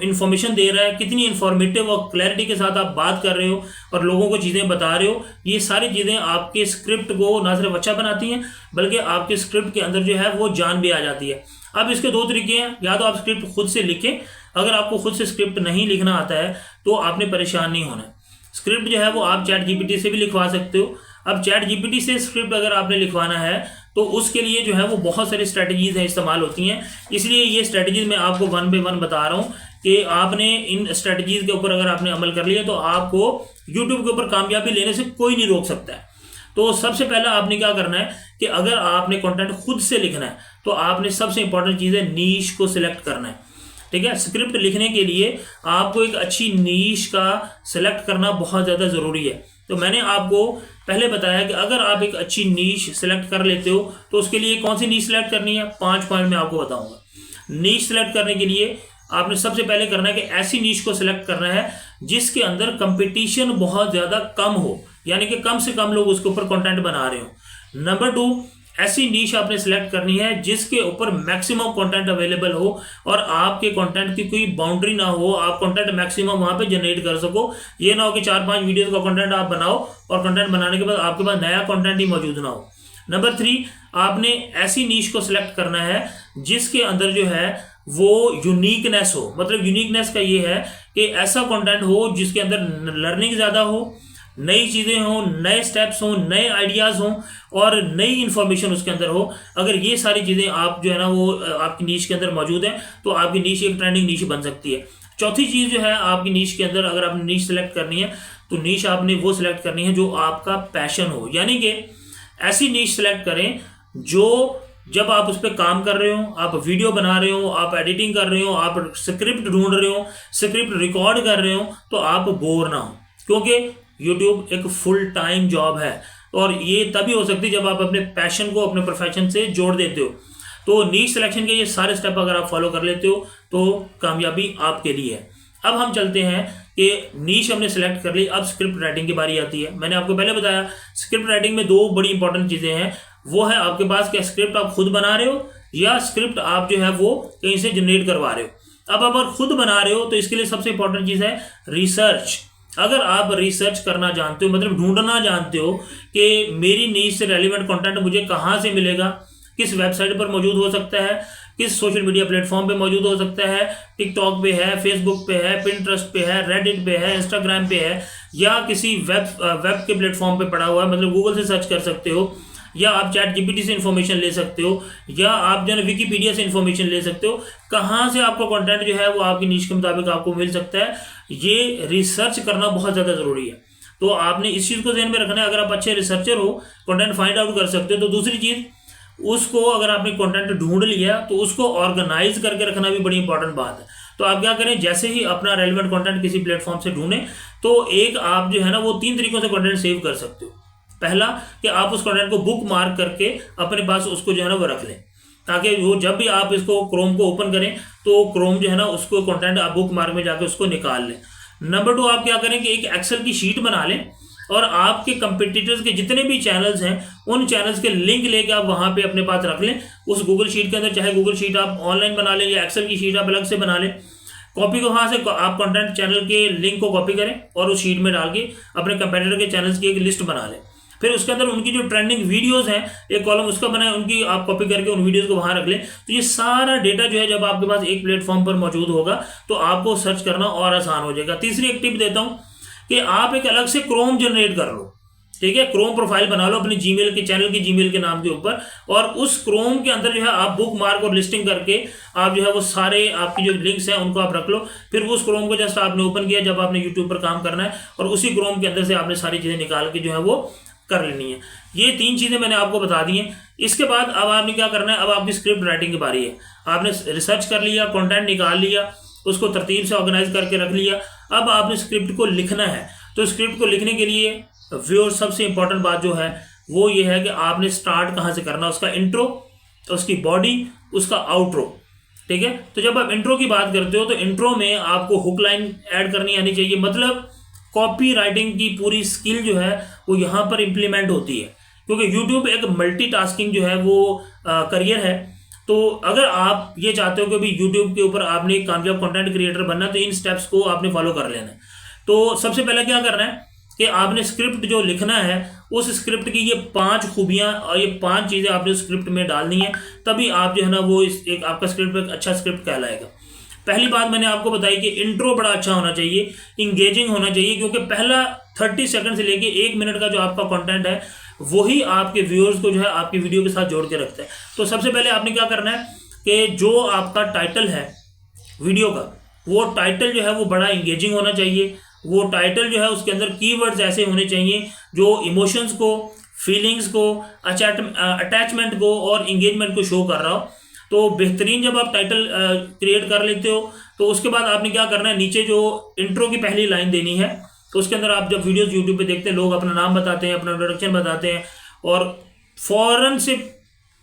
इंफॉर्मेशन दे रहा है, कितनी इंफॉर्मेटिव और क्लैरिटी के साथ आप बात कर रहे हो और लोगों को चीज़ें बता रहे हो, ये सारी चीज़ें आपके स्क्रिप्ट को ना सिर्फ अच्छा बनाती हैं बल्कि आपके स्क्रिप्ट के अंदर जो है वो जान भी आ जाती है। अब इसके 2 तरीके हैं, या तो आप स्क्रिप्ट खुद से लिखें। अगर आपको खुद से स्क्रिप्ट नहीं लिखना आता है तो आपने परेशान नहीं होना। स्क्रिप्ट जो है वो आप चैट जीपीटी से भी लिखवा सकते हो। अब चैट जीपीटी से स्क्रिप्ट अगर आपने लिखवाना है तो उसके लिए जो है वो बहुत सारी स्ट्रेटजीज हैं, इस्तेमाल होती हैं। इसलिए ये स्ट्रेटजीज मैं आपको 1 बाय 1 बता रहा हूँ कि आपने इन स्ट्रेटजीज के ऊपर अगर आपने अमल कर लिया तो आपको यूट्यूब के ऊपर कामयाबी लेने से कोई नहीं रोक सकता है। तो सबसे पहला आपने क्या करना है कि अगर आपने कंटेंट खुद से लिखना है तो आपने सबसे इंपॉर्टेंट चीज़ है नीश को सिलेक्ट करना है। ठीक है, स्क्रिप्ट लिखने के लिए आपको एक अच्छी नीश का सिलेक्ट करना बहुत ज़्यादा ज़रूरी है। तो मैंने आपको पहले बताया कि अगर आप एक अच्छी नीश सिलेक्ट कर लेते हो तो उसके लिए कौन सी नीश सिलेक्ट करनी है, 5 पॉइंट में आपको बताऊंगा। नीश सिलेक्ट करने के लिए आपने सबसे पहले करना है कि ऐसी नीश को सिलेक्ट करना है जिसके अंदर कंपटीशन बहुत ज़्यादा कम हो, यानी कि कम से कम लोग उसके ऊपर कंटेंट बना रहे हो। नंबर 2, ऐसी नीश आपने सिलेक्ट करनी है जिसके ऊपर मैक्सिमम कंटेंट अवेलेबल हो और आपके कंटेंट की कोई बाउंड्री ना हो, आप कंटेंट मैक्सिमम वहां पे जनरेट कर सको। ये ना हो कि 4-5 वीडियोस का कंटेंट आप बनाओ और कंटेंट बनाने के बाद आपके पास नया कंटेंट ही मौजूद ना हो। नंबर 3, आपने ऐसी नीश को सिलेक्ट करना है जिसके अंदर जो है वो यूनिकनेस हो। मतलब यूनिकनेस का ये है कि ऐसा कंटेंट हो जिसके अंदर लर्निंग ज़्यादा हो, नई चीज़ें हों, नए स्टेप्स हों, नए आइडियाज़ हों और नई इन्फॉर्मेशन उसके अंदर हो। अगर ये सारी चीज़ें आप जो है ना वो आपकी नीश के अंदर मौजूद है तो आपकी नीश एक ट्रेंडिंग नीश बन सकती है। चौथी चीज़ जो है आपकी नीश के अंदर, अगर आपने नीश सेलेक्ट करनी है तो नीश आपने वो सिलेक्ट करनी है जो आपका पैशन हो। यानी कि ऐसी नीश सेलेक्ट करें जो जब आप उस पर काम कर रहे हो, आप वीडियो बना रहे हो, आप एडिटिंग कर रहे हो, आप स्क्रिप्ट ढूंढ रहे हो, स्क्रिप्ट रिकॉर्ड कर रहे हो, तो आप बोर ना हो। क्योंकि यूट्यूब एक फुल टाइम जॉब है और ये तभी हो सकती है जब आप अपने पैशन को अपने प्रोफेशन से जोड़ देते हो। तो नीश सिलेक्शन के ये सारे स्टेप अगर आप फॉलो कर लेते हो तो कामयाबी आपके लिए है। अब हम चलते हैं कि नीश हमने सेलेक्ट कर ली, अब स्क्रिप्ट राइटिंग की बारी आती है। मैंने आपको पहले बताया स्क्रिप्ट राइटिंग में 2 बड़ी इंपॉर्टेंट चीज़ें हैं। वो है आपके पास क्या स्क्रिप्ट आप खुद बना रहे हो या स्क्रिप्ट आप जो है वो कहीं से जनरेट करवा रहे हो। अब अगर खुद बना रहे हो तो इसके लिए सबसे इंपॉर्टेंट चीज़ है रिसर्च। अगर आप रिसर्च करना जानते हो, मतलब ढूंढना जानते हो कि मेरी नीश से रेलिवेंट कंटेंट मुझे कहाँ से मिलेगा, किस वेबसाइट पर मौजूद हो सकता है, किस सोशल मीडिया प्लेटफॉर्म पे मौजूद हो सकता है, टिकटॉक पे है, फेसबुक पे है, पिंटरेस्ट पे है, रेडिट पे है, इंस्टाग्राम पे है, या किसी वेब के प्लेटफॉर्म पे पड़ा हुआ है, मतलब गूगल से सर्च कर सकते हो, या आप चैट जीपीटी से इन्फॉर्मेशन ले सकते हो, या आप जो है विकीपीडिया से इन्फॉर्मेशन ले सकते हो। कहाँ से आपका कंटेंट जो है वो आपकी नीश के मुताबिक आपको मिल सकता है, ये रिसर्च करना बहुत ज़्यादा ज़रूरी है। तो आपने इस चीज़ को ध्यान में रखना है। अगर आप अच्छे रिसर्चर हो, कंटेंट फाइंड आउट कर सकते हो। तो दूसरी चीज़, उसको अगर आपने कंटेंट ढूंढ लिया तो उसको ऑर्गेनाइज करके रखना भी बड़ी इंपॉर्टेंट बात है। तो आप क्या करें, जैसे ही अपना रेलिवेंट कंटेंट किसी प्लेटफॉर्म से ढूंढें तो एक आप जो है ना वो 3 तरीकों से कंटेंट सेव कर सकते हो। पहला कि आप उस कंटेंट को बुक मार्क करके अपने पास उसको जो है ना वो रख लें, ताकि वो जब भी आप इसको क्रोम को ओपन करें तो क्रोम जो है ना उसको कंटेंट आप बुक मार्क में जाके उसको निकाल लें। नंबर 2, आप क्या करें कि एक एक्सेल की शीट बना लें और आपके कंपटीटर्स के जितने भी चैनल्स हैं उन चैनल्स के लिंक लेके आप वहां पे अपने पास रख लें उस गूगल शीट के अंदर। चाहे गूगल शीट आप ऑनलाइन बना लें या एक्सेल की शीट आप अलग से बना लें। कॉपी को वहां से आप कंटेंट चैनल के लिंक को कॉपी करें और उस शीट में डाल के अपने कंपटीटर के चैनल्स की एक लिस्ट बना लें। फिर उसके अंदर उनकी जो ट्रेंडिंग वीडियोस हैं, एक कॉलम उसका बनाए, उनकी आप कॉपी करके उन वीडियोस को वहां रख लें। तो ये सारा डेटा जो है जब आपके पास एक प्लेटफॉर्म पर मौजूद होगा तो आपको सर्च करना और आसान हो जाएगा। तीसरी एक टिप देता हूं कि आप एक अलग से क्रोम जनरेट कर लो। ठीक है। क्रोम प्रोफाइल बना लो अपने जीमेल के चैनल की जीमेल के नाम के ऊपर, और उस क्रोम के अंदर जो है आप बुक मार्क और लिस्टिंग करके आप जो है वो सारे आपकी जो लिंक्स हैं उनको आप रख लो। फिर उस क्रोम को जस्ट आपने ओपन किया जब आपने यूट्यूब पर काम करना है, और उसी क्रोम के अंदर से आपने सारी चीज़ें निकाल के जो है वो कर लेनी है। ये 3 चीज़ें मैंने आपको बता दी हैं। इसके बाद अब आपने क्या करना है, अब आपकी स्क्रिप्ट राइटिंग की बारी है। आपने रिसर्च कर लिया, कंटेंट निकाल लिया, उसको तरतीब से ऑर्गेनाइज करके रख लिया। अब आपने स्क्रिप्ट को लिखना है। तो स्क्रिप्ट को लिखने के लिए व्यूअर सबसे इंपॉर्टेंट बात जो है वो ये है कि आपने स्टार्ट कहाँ से करना, उसका इंट्रो, उसकी बॉडी, उसका आउट्रो, ठीक है। तो जब आप इंट्रो की बात करते हो तो इंट्रो में आपको हुक लाइन ऐड करनी आनी चाहिए। मतलब कॉपी राइटिंग की पूरी स्किल जो है वो यहाँ पर इम्प्लीमेंट होती है, क्योंकि यूट्यूब एक मल्टीटास्किंग जो है वो करियर है। तो अगर आप ये चाहते हो कि भाई यूट्यूब के ऊपर आपने एक कामयाब कंटेंट क्रिएटर बनना, तो इन स्टेप्स को आपने फॉलो कर लेना है। तो सबसे पहले क्या करना है कि आपने स्क्रिप्ट जो लिखना है, उस स्क्रिप्ट की ये 5 खूबियां और ये 5 चीज़ें आपने स्क्रिप्ट में डालनी है, तभी आप जो है ना वो इस एक आपका स्क्रिप्ट एक अच्छा स्क्रिप्ट कहलाएगा। पहली बात मैंने आपको बताई कि इंट्रो बड़ा अच्छा होना चाहिए, इंगेजिंग होना चाहिए, क्योंकि पहला 30 सेकंड से लेके 1 मिनट का जो आपका कंटेंट है वही आपके व्यूअर्स को जो है आपकी वीडियो के साथ जोड़ के रखता है। तो सबसे पहले आपने क्या करना है कि जो आपका टाइटल है वीडियो का, वो टाइटल जो है वो बड़ा इंगेजिंग होना चाहिए। वो टाइटल जो है उसके अंदर कीवर्ड्स ऐसे होने चाहिए जो इमोशंस को, फीलिंग्स को, अटैचमेंट को और इंगेजमेंट को शो कर रहा हो। तो बेहतरीन जब आप टाइटल क्रिएट कर लेते हो तो उसके बाद आपने क्या करना है, नीचे जो इंट्रो की पहली लाइन देनी है, तो उसके अंदर आप जब वीडियोस यूट्यूब पे देखते हैं लोग अपना नाम बताते हैं, अपना इंट्रोडक्शन बताते हैं और फौरन से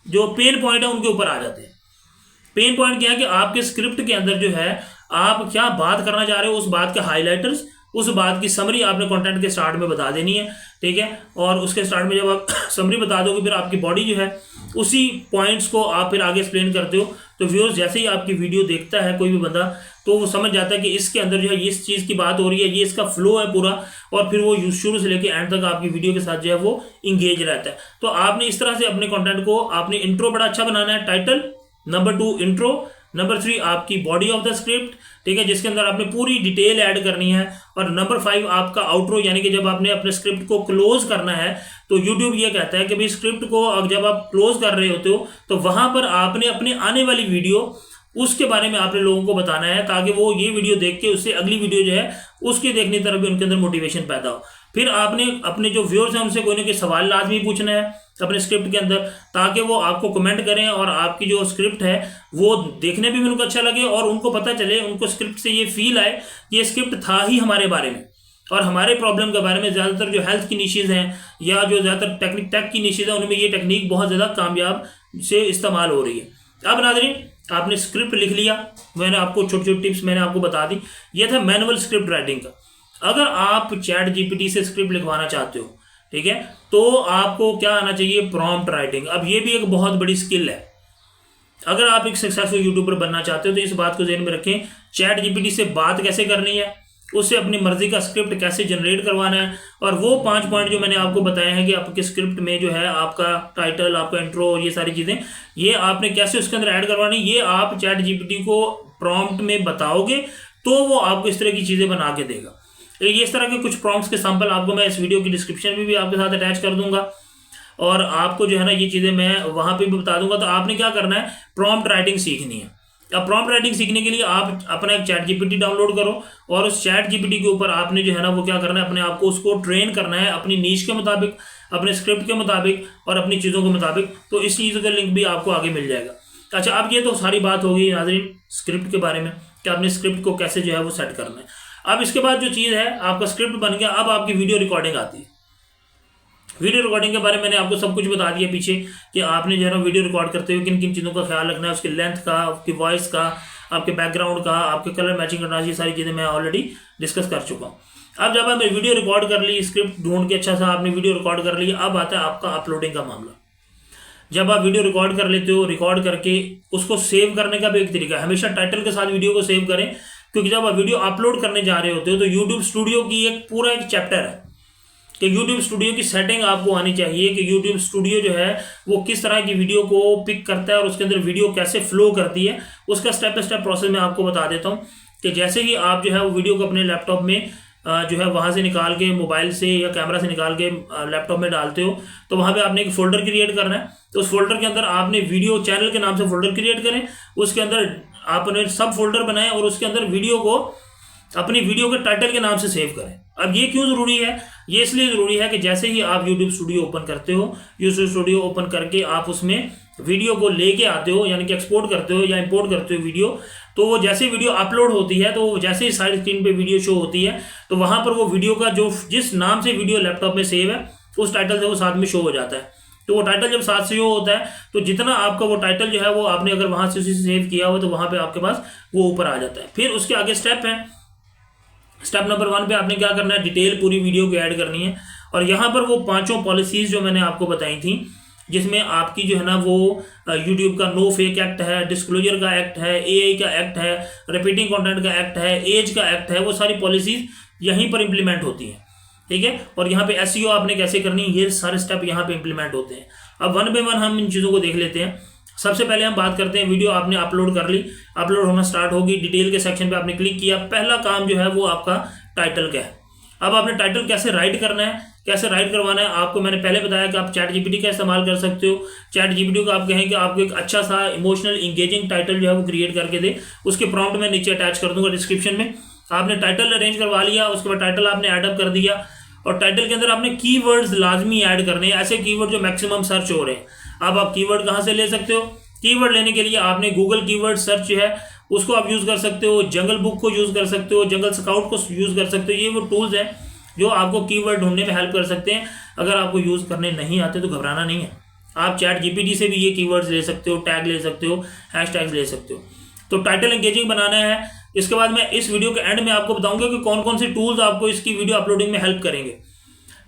जो पेन पॉइंट है उनके ऊपर आ जाते हैं। पेन पॉइंट क्या है कि आपके स्क्रिप्ट के अंदर जो है आप क्या बात करना चाह रहे हो, उस बात के हाईलाइटर्स, उस बात की समरी आपने कंटेंट के स्टार्ट में बता देनी है, ठीक है। और उसके स्टार्ट में जब आप समरी बता दोगे, फिर आपकी बॉडी जो है उसी पॉइंट्स को आप फिर आगे एक्सप्लेन करते हो। तो व्यूअर्स जैसे ही आपकी वीडियो देखता है कोई भी बंदा, तो वो समझ जाता है कि इसके अंदर जो है इस चीज़ की बात हो रही है, ये इसका फ्लो है पूरा, और फिर वो शुरू से लेकर एंड तक आपकी वीडियो के साथ जो है वो इंगेज रहता है। तो आपने इस तरह से अपने कंटेंट को, आपने इंट्रो बड़ा अच्छा बनाना है, टाइटल, नंबर 2 इंट्रो, नंबर 3 आपकी बॉडी ऑफ द स्क्रिप्ट, ठीक है, जिसके अंदर आपने पूरी डिटेल ऐड करनी है, और नंबर 5 आपका आउटरो, यानी कि जब आपने अपने स्क्रिप्ट को क्लोज करना है तो यूट्यूब ये कहता है कि भाई स्क्रिप्ट को जब आप क्लोज कर रहे होते हो तो वहां पर आपने अपने आने वाली वीडियो उसके बारे में आपने लोगों को बताना है, ताकि वो ये वीडियो देख के उससे अगली वीडियो जो है उसकी देखने की तरफ भी उनके अंदर मोटिवेशन पैदा हो। फिर आपने अपने जो व्यूअर्स हैं उनसे कोई ना कोई सवाल लाजमी पूछना है अपने स्क्रिप्ट के अंदर, ताकि वो आपको कमेंट करें और आपकी जो स्क्रिप्ट है वो देखने भी उनको अच्छा लगे और उनको पता चले, उनको स्क्रिप्ट से ये फील आए कि ये स्क्रिप्ट था ही हमारे बारे में और हमारे प्रॉब्लम के बारे में। ज़्यादातर जो हेल्थ की निशीज़ हैं या जो ज़्यादातर टेक की निशीज़ हैं, उनमें ये टेक्निक बहुत ज़्यादा कामयाब से इस्तेमाल हो रही है। अब नाज़रीन, आपने स्क्रिप्ट लिख लिया, मैंने आपको छोटी छोटी टिप्स मैंने आपको बता दी। ये था मैनुअल स्क्रिप्ट राइटिंग का। अगर आप चैट जीपीटी से स्क्रिप्ट लिखवाना चाहते हो, ठीक है, तो आपको क्या आना चाहिए, प्रॉम्प्ट राइटिंग। अब ये भी एक बहुत बड़ी स्किल है। अगर आप एक सक्सेसफुल यूट्यूबर बनना चाहते हो तो इस बात को ध्यान में रखें, चैट जीपीटी से बात कैसे करनी है, उससे अपनी मर्जी का स्क्रिप्ट कैसे जनरेट करवाना है, और वो 5 पॉइंट जो मैंने आपको बताए हैं कि आपके स्क्रिप्ट में जो है आपका टाइटल, आपका इंट्रो और ये सारी चीज़ें, ये आपने कैसे उसके अंदर ऐड करवानी, ये आप चैट जीपीटी को प्रॉम्प्ट में बताओगे तो वो आपको इस तरह की चीज़ें बना के देगा। ये इस तरह के कुछ प्रॉम्प्ट्स के सैंपल आपको मैं इस वीडियो की डिस्क्रिप्शन में भी आपके साथ अटैच कर दूंगा, और आपको जो है ना ये चीज़ें मैं वहाँ पे भी बता दूंगा। तो आपने क्या करना है, प्रॉम्प्ट राइटिंग सीखनी है। अब प्रॉम्प्ट राइटिंग सीखने के लिए आप अपना एक चैट जीपीटी डाउनलोड करो, और उस चैट जीपीटी के ऊपर आपने जो है ना वो क्या करना है, अपने आप को उसको ट्रेन करना है अपनी नीश के मुताबिक, अपने स्क्रिप्ट के मुताबिक और अपनी चीज़ों के मुताबिक। तो इस चीज़ का लिंक भी आपको आगे मिल जाएगा। अच्छा, अब ये तो सारी बात होगी नाज़रीन स्क्रिप्ट के बारे में कि आपने स्क्रिप्ट को कैसे जो है वो सेट करना है। अब इसके बाद जो चीज़ है, आपका स्क्रिप्ट बन गया, अब आपकी वीडियो रिकॉर्डिंग आती है। वीडियो रिकॉर्डिंग के बारे में मैंने आपको सब कुछ बता दिया पीछे कि आपने जो है ना वीडियो रिकॉर्ड करते हुए किन किन चीज़ों का ख्याल रखना है, उसकी लेंथ का, आपकी वॉइस का, आपके बैकग्राउंड का, आपके कलर मैचिंग करना, ये सारी चीज़ें मैं ऑलरेडी डिस्कस कर चुका हूँ। अब जब आपने वीडियो रिकॉर्ड कर ली, स्क्रिप्ट ढूंढ के अच्छा सा आपने वीडियो रिकॉर्ड कर ली, अब आता है आपका अपलोडिंग का मामला। जब आप वीडियो रिकॉर्ड कर लेते हो, रिकॉर्ड करके उसको सेव करने का भी एक तरीका है। हमेशा टाइटल के साथ वीडियो को सेव करें, क्योंकि जब आप वीडियो अपलोड करने जा रहे होते हो तो यूट्यूब स्टूडियो की एक पूरा एक चैप्टर है कि यूट्यूब स्टूडियो की सेटिंग आपको आनी चाहिए कि यूट्यूब स्टूडियो जो है वो किस तरह की वीडियो को पिक करता है और उसके अंदर वीडियो कैसे फ्लो करती है। उसका स्टेप बाय स्टेप प्रोसेस मैं आपको बता देता हूँ कि जैसे ही आप जो है वो वीडियो को अपने लैपटॉप में जो है वहाँ से निकाल के मोबाइल से या कैमरा से निकाल के लैपटॉप में डालते हो, तो वहाँ पे आपने एक फोल्डर क्रिएट करना है। तो उस फोल्डर के अंदर आपने वीडियो चैनल के नाम से फोल्डर क्रिएट करें, उसके अंदर आपने सब फोल्डर बनाए और उसके अंदर वीडियो को अपनी वीडियो के टाइटल के नाम से सेव करें। अब ये क्यों ज़रूरी है? ये इसलिए ज़रूरी है कि जैसे ही आप यूट्यूब स्टूडियो ओपन करते हो, यूट्यूब स्टूडियो ओपन करके आप उसमें वीडियो को लेके आते हो, यानी कि एक्सपोर्ट करते हो या इंपोर्ट करते हो वीडियो, तो वो जैसे वीडियो अपलोड होती है, तो जैसे ही साइड स्क्रीन पे वीडियो शो होती है, तो वहाँ पर वो वीडियो का जो जिस नाम से वीडियो लैपटॉप में सेव है उस टाइटल से वो साथ में शो हो जाता है। तो वो टाइटल जब साथ से शो होता है तो जितना आपका वो टाइटल जो है वो आपने अगर वहाँ से उसी से सेव किया हो तो वहाँ पे आपके पास वो ऊपर आ जाता है। फिर उसके आगे स्टेप है। स्टेप नंबर 1 पे आपने क्या करना है, डिटेल पूरी वीडियो को ऐड करनी है। और यहाँ पर वो 5 पॉलिसीज जो मैंने आपको बताई थी, जिसमें आपकी जो है ना वो यूट्यूब का नो फेक एक्ट है, डिस्क्लोजर का एक्ट है, एआई का एक्ट है, रिपीटिंग कंटेंट का एक्ट है, एज का एक्ट है, वो सारी पॉलिसीज यहीं पर इंप्लीमेंट होती हैं। ठीक है। और यहाँ पे एसईओ आपने कैसे करनी है, ये सारे स्टेप यहाँ पे इंप्लीमेंट होते हैं। अब 1 बाय 1 हम इन चीज़ों को देख लेते हैं। सबसे पहले हम बात करते हैं, वीडियो आपने अपलोड कर ली, अपलोड होना स्टार्ट होगी, डिटेल के सेक्शन पे आपने क्लिक किया। पहला काम जो है वो आपका टाइटल का है। अब आपने टाइटल कैसे राइट करना है, कैसे राइट करवाना है, आपको मैंने पहले बताया कि आप चैट जीपीटी का इस्तेमाल कर सकते हो। चैट जीपीटी को आप कहें कि आपको एक अच्छा सा इमोशनल इंगेजिंग टाइटल जो है वो क्रिएट करके दे, उसके प्रॉम्प्ट में नीचे अटैच कर दूंगा डिस्क्रिप्शन में। आपने टाइटल अरेंज करवा लिया, उसके बाद टाइटल आपने एडअप कर दिया और टाइटल के अंदर आपने कीवर्ड्स लाजमी ऐड करने हैं, ऐसे कीवर्ड जो मैक्सिमम सर्च हो रहे हैं। अब आप कीवर्ड कहाँ से ले सकते हो? कीवर्ड लेने के लिए आपने गूगल कीवर्ड सर्च है उसको आप यूज़ कर सकते हो, जंगल बुक को यूज़ कर सकते हो, जंगल स्काउट को यूज़ कर सकते हो। ये वो टूल्स हैं जो आपको कीवर्ड ढूंढने में हेल्प कर सकते हैं। अगर आपको यूज़ करने नहीं आते तो घबराना नहीं है, आप चैट जीपीटी से भी ये कीवर्ड्स ले सकते हो, टैग ले सकते हो, हैशटैग्स ले सकते हो। तो टाइटल एंगेजिंग बनाना है। इसके बाद मैं इस वीडियो के एंड में आपको बताऊंगा कि कौन कौन से टूल्स आपको इसकी वीडियो अपलोडिंग में हेल्प करेंगे।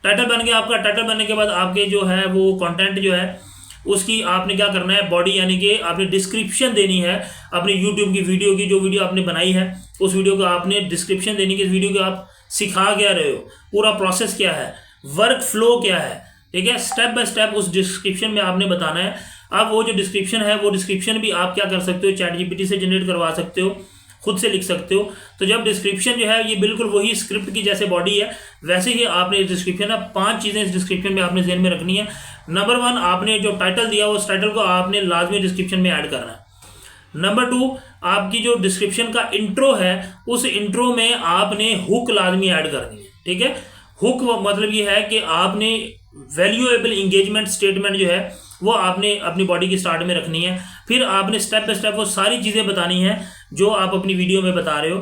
टाइटल बन गया आपका। टाइटल बनने के बाद आपके जो है वो कंटेंट जो है उसकी आपने क्या करना है, बॉडी यानी कि आपने डिस्क्रिप्शन देनी है अपनी यूट्यूब की वीडियो की। जो वीडियो आपने बनाई है उस वीडियो को आपने डिस्क्रिप्शन देनी कि इस वीडियो को आप सिखा क्या रहे हो, पूरा प्रोसेस क्या है, वर्क फ्लो क्या है। ठीक है, स्टेप बाय स्टेप उस डिस्क्रिप्शन में आपने बताना है। अब वो जो डिस्क्रिप्शन है वो डिस्क्रिप्शन भी आप क्या कर सकते हो, चैट जीपीटी से जनरेट करवा सकते हो, खुद से लिख सकते हो। तो जब डिस्क्रिप्शन जो है ये बिल्कुल वही स्क्रिप्ट की जैसे बॉडी है, वैसे ही आपने इस डिस्क्रिप्शन में 5 चीज़ें इस डिस्क्रिप्शन में आपने ज़हन में रखनी है। नंबर 1, आपने जो टाइटल दिया उस टाइटल को आपने लाजमी डिस्क्रिप्शन में ऐड करना है। नंबर 2, आपकी जो डिस्क्रिप्शन का इंट्रो है उस इंट्रो में आपने हुक लाजमी ऐड करनी है। ठीक है, हुक मतलब ये है कि आपने वैल्यूएबल इंगेजमेंट स्टेटमेंट जो है वो आपने अपनी बॉडी की स्टार्ट में रखनी है। फिर आपने स्टेप बाय स्टेप वो सारी चीज़ें बतानी है जो आप अपनी वीडियो में बता रहे हो।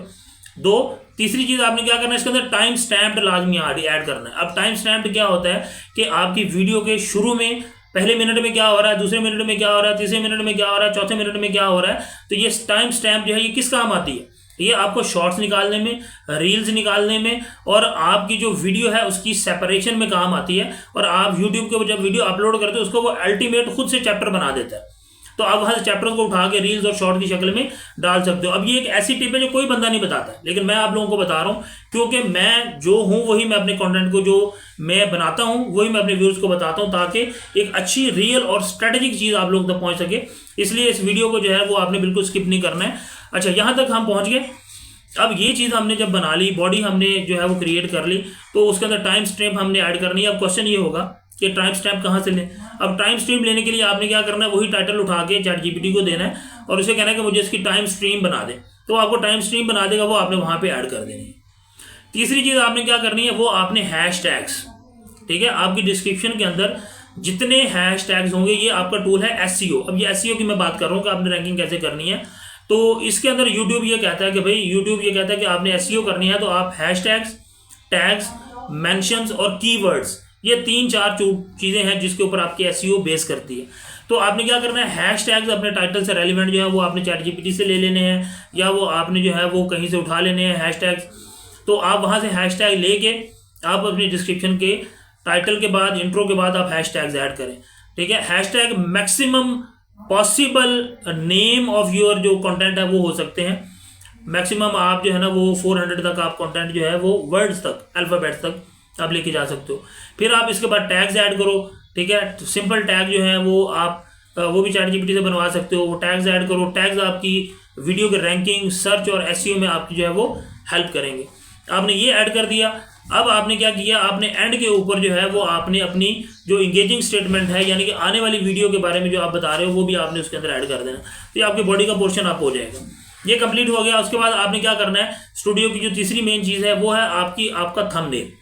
2, तीसरी चीज़ आपने क्या करना है, इसके अंदर टाइम स्टैम्प्ड लाजमी ऐड करना है। अब टाइम स्टैम्प्ड क्या होता है कि आपकी वीडियो के शुरू में पहले मिनट में क्या हो रहा है, दूसरे मिनट में क्या हो रहा है, तीसरे मिनट में क्या हो रहा है, चौथे मिनट में क्या हो रहा है। तो ये टाइम स्टैम्प जो है ये किस काम आती है? ये आपको शॉर्ट्स निकालने में, रील्स निकालने में और आपकी जो वीडियो है उसकी सेपरेशन में काम आती है। और आप यूट्यूब के जब वीडियो अपलोड करते हो उसको वो अल्टीमेट खुद से चैप्टर बना देता है। तो आप वहाँ से चैप्टर्स को उठा के रील्स और शॉर्ट की शक्ल में डाल सकते हो। अब ये एक ऐसी टिप है जो कोई बंदा नहीं बताता, लेकिन मैं आप लोगों को बता रहा हूँ क्योंकि मैं जो हूँ वही मैं अपने कंटेंट को जो मैं बनाता हूँ वही मैं अपने व्यूअर्स को बताता हूँ, ताकि एक अच्छी रियल और स्ट्रेटेजिक चीज़ आप लोगों तक पहुँच सके। इसलिए इस वीडियो को जो है वो आपने बिल्कुल स्किप नहीं करना है। अच्छा, यहाँ तक हम पहुँच गए। अब ये चीज़ हमने जब बना ली, बॉडी हमने जो है वो क्रिएट कर ली, तो उसके अंदर टाइम स्टैम्प हमने ऐड करनी है। अब क्वेश्चन ये होगा कि टाइम स्टैम्प कहाँ से लें। अब टाइम स्ट्रीम लेने के लिए आपने क्या करना है, वही टाइटल उठा के चैट जीपीटी को देना है और उसे कहना है कि मुझे इसकी टाइम स्ट्रीम बना दे, तो आपको टाइम स्ट्रीम बना देगा, वो आपने वहाँ पे ऐड कर देनी है। तीसरी चीज़ आपने क्या करनी है, वो आपने हैशटैग्स, ठीक है, आपकी डिस्क्रिप्शन के अंदर जितने हैशटैग्स होंगे, ये आपका टूल है एसईओ। अब ये एसईओ की मैं बात कर रहा हूँ कि आपने रैंकिंग कैसे करनी है। तो इसके अंदर यूट्यूब ये कहता है कि भाई यूट्यूब ये कहता है कि आपने एसईओ करनी है तो आप हैशटैग्स, टैग्स, मेंशंस और कीवर्ड्स, ये 3-4 चीज़ें हैं जिसके ऊपर आपकी एसईओ बेस करती है। तो आपने क्या करना है, हैशटैग्स अपने टाइटल से रेलिवेंट जो है वो आपने चैट जीपीटी से ले लेने हैं या वो आपने जो है वो कहीं से उठा लेने हैं हैशटैग्स। तो आप वहाँ से हैशटैग लेके आप अपनी डिस्क्रिप्शन के टाइटल के बाद, इंट्रो के बाद आप हैशटैग्स ऐड करें। ठीक है, hashtag maximum possible name of your जो कंटेंट है वो हो सकते हैं। मैक्सिमम आप जो है ना वो 400 तक आप कंटेंट जो है वो वर्ड्स तक, अल्फ़ाबेट्स तक आप लेके जा सकते हो। फिर आप इसके बाद टैग्स ऐड करो। ठीक है, तो सिंपल टैग जो है वो आप वो भी चैट जीपीटी से बनवा सकते हो। वो टैग्स ऐड करो। टैग्स आपकी वीडियो के रैंकिंग, सर्च और एसईओ में आपकी जो है वो हेल्प करेंगे। आपने ये ऐड कर दिया। अब आपने क्या किया, आपने एंड के ऊपर जो है वो आपने अपनी जो इंगेजिंग स्टेटमेंट है, यानी कि आने वाली वीडियो के बारे में जो आप बता रहे हो वो भी आपने उसके अंदर ऐड कर देना। तो ये आपके बॉडी का पोर्शन आप हो जाएगा। ये कंप्लीट हो गया। उसके बाद आपने क्या करना है, स्टूडियो की जो तीसरी मेन चीज़ है वो है आपका थंबनेल।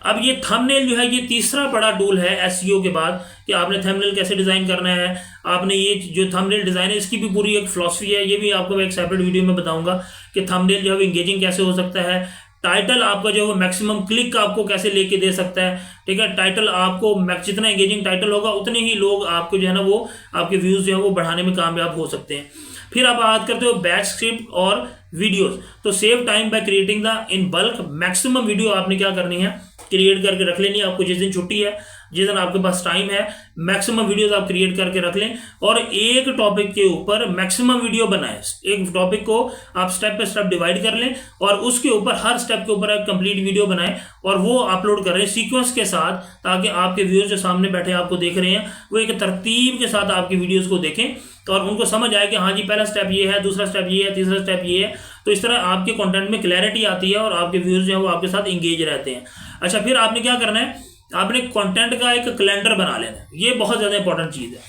अब ये थंबनेल जो है ये तीसरा बड़ा टूल है एसईओ के बाद, कि आपने थंबनेल कैसे डिज़ाइन करना है। आपने ये जो थंबनेल डिज़ाइन है इसकी भी पूरी एक फिलॉसफी है, ये भी आपको मैं एक सेपरेट वीडियो में बताऊंगा कि थंबनेल जो है इंगेजिंग कैसे हो सकता है। टाइटल आपका जो है वो मैक्सिमम क्लिक आपको कैसे लेके दे सकता है, ठीक है। टाइटल आपको जितना एंगेजिंग टाइटल होगा उतने ही लोग आपको जो है ना वो आपके व्यूज़ जो है वो बढ़ाने में कामयाब हो सकते हैं। फिर आप बात करते हो बैच स्क्रिप्ट और वीडियोस। तो save time by creating the in bulk maximum video आपने क्या करनी है, क्रिएट करके रख लेनी है। आपको जिस दिन छुट्टी है, जिस दिन आपके पास टाइम है, मैक्सिमम वीडियोस आप क्रिएट करके रख लें और एक टॉपिक के ऊपर मैक्सिमम वीडियो बनाएं। एक टॉपिक को आप स्टेप बाय स्टेप डिवाइड कर लें और उसके ऊपर हर स्टेप के ऊपर एक कंप्लीट वीडियो बनाएं और वो अपलोड कर रहे हैं सीक्वेंस के साथ, ताकि आपके व्यूअर्स जो सामने बैठे आपको देख रहे हैं वो एक तरतीब के साथ आपकी वीडियोज़ को देखें और उनको समझ आए कि हाँ जी पहला स्टेप ये है, दूसरा स्टेप ये है, तीसरा स्टेप ये है। तो इस तरह आपके कंटेंट में क्लैरिटी आती है और आपके व्यूअर्स जो है वो आपके साथ इंगेज रहते हैं। अच्छा, फिर आपने क्या करना है, आपने कंटेंट का एक कैलेंडर बना लेना है। ये बहुत ज़्यादा इंपॉर्टेंट चीज़ है,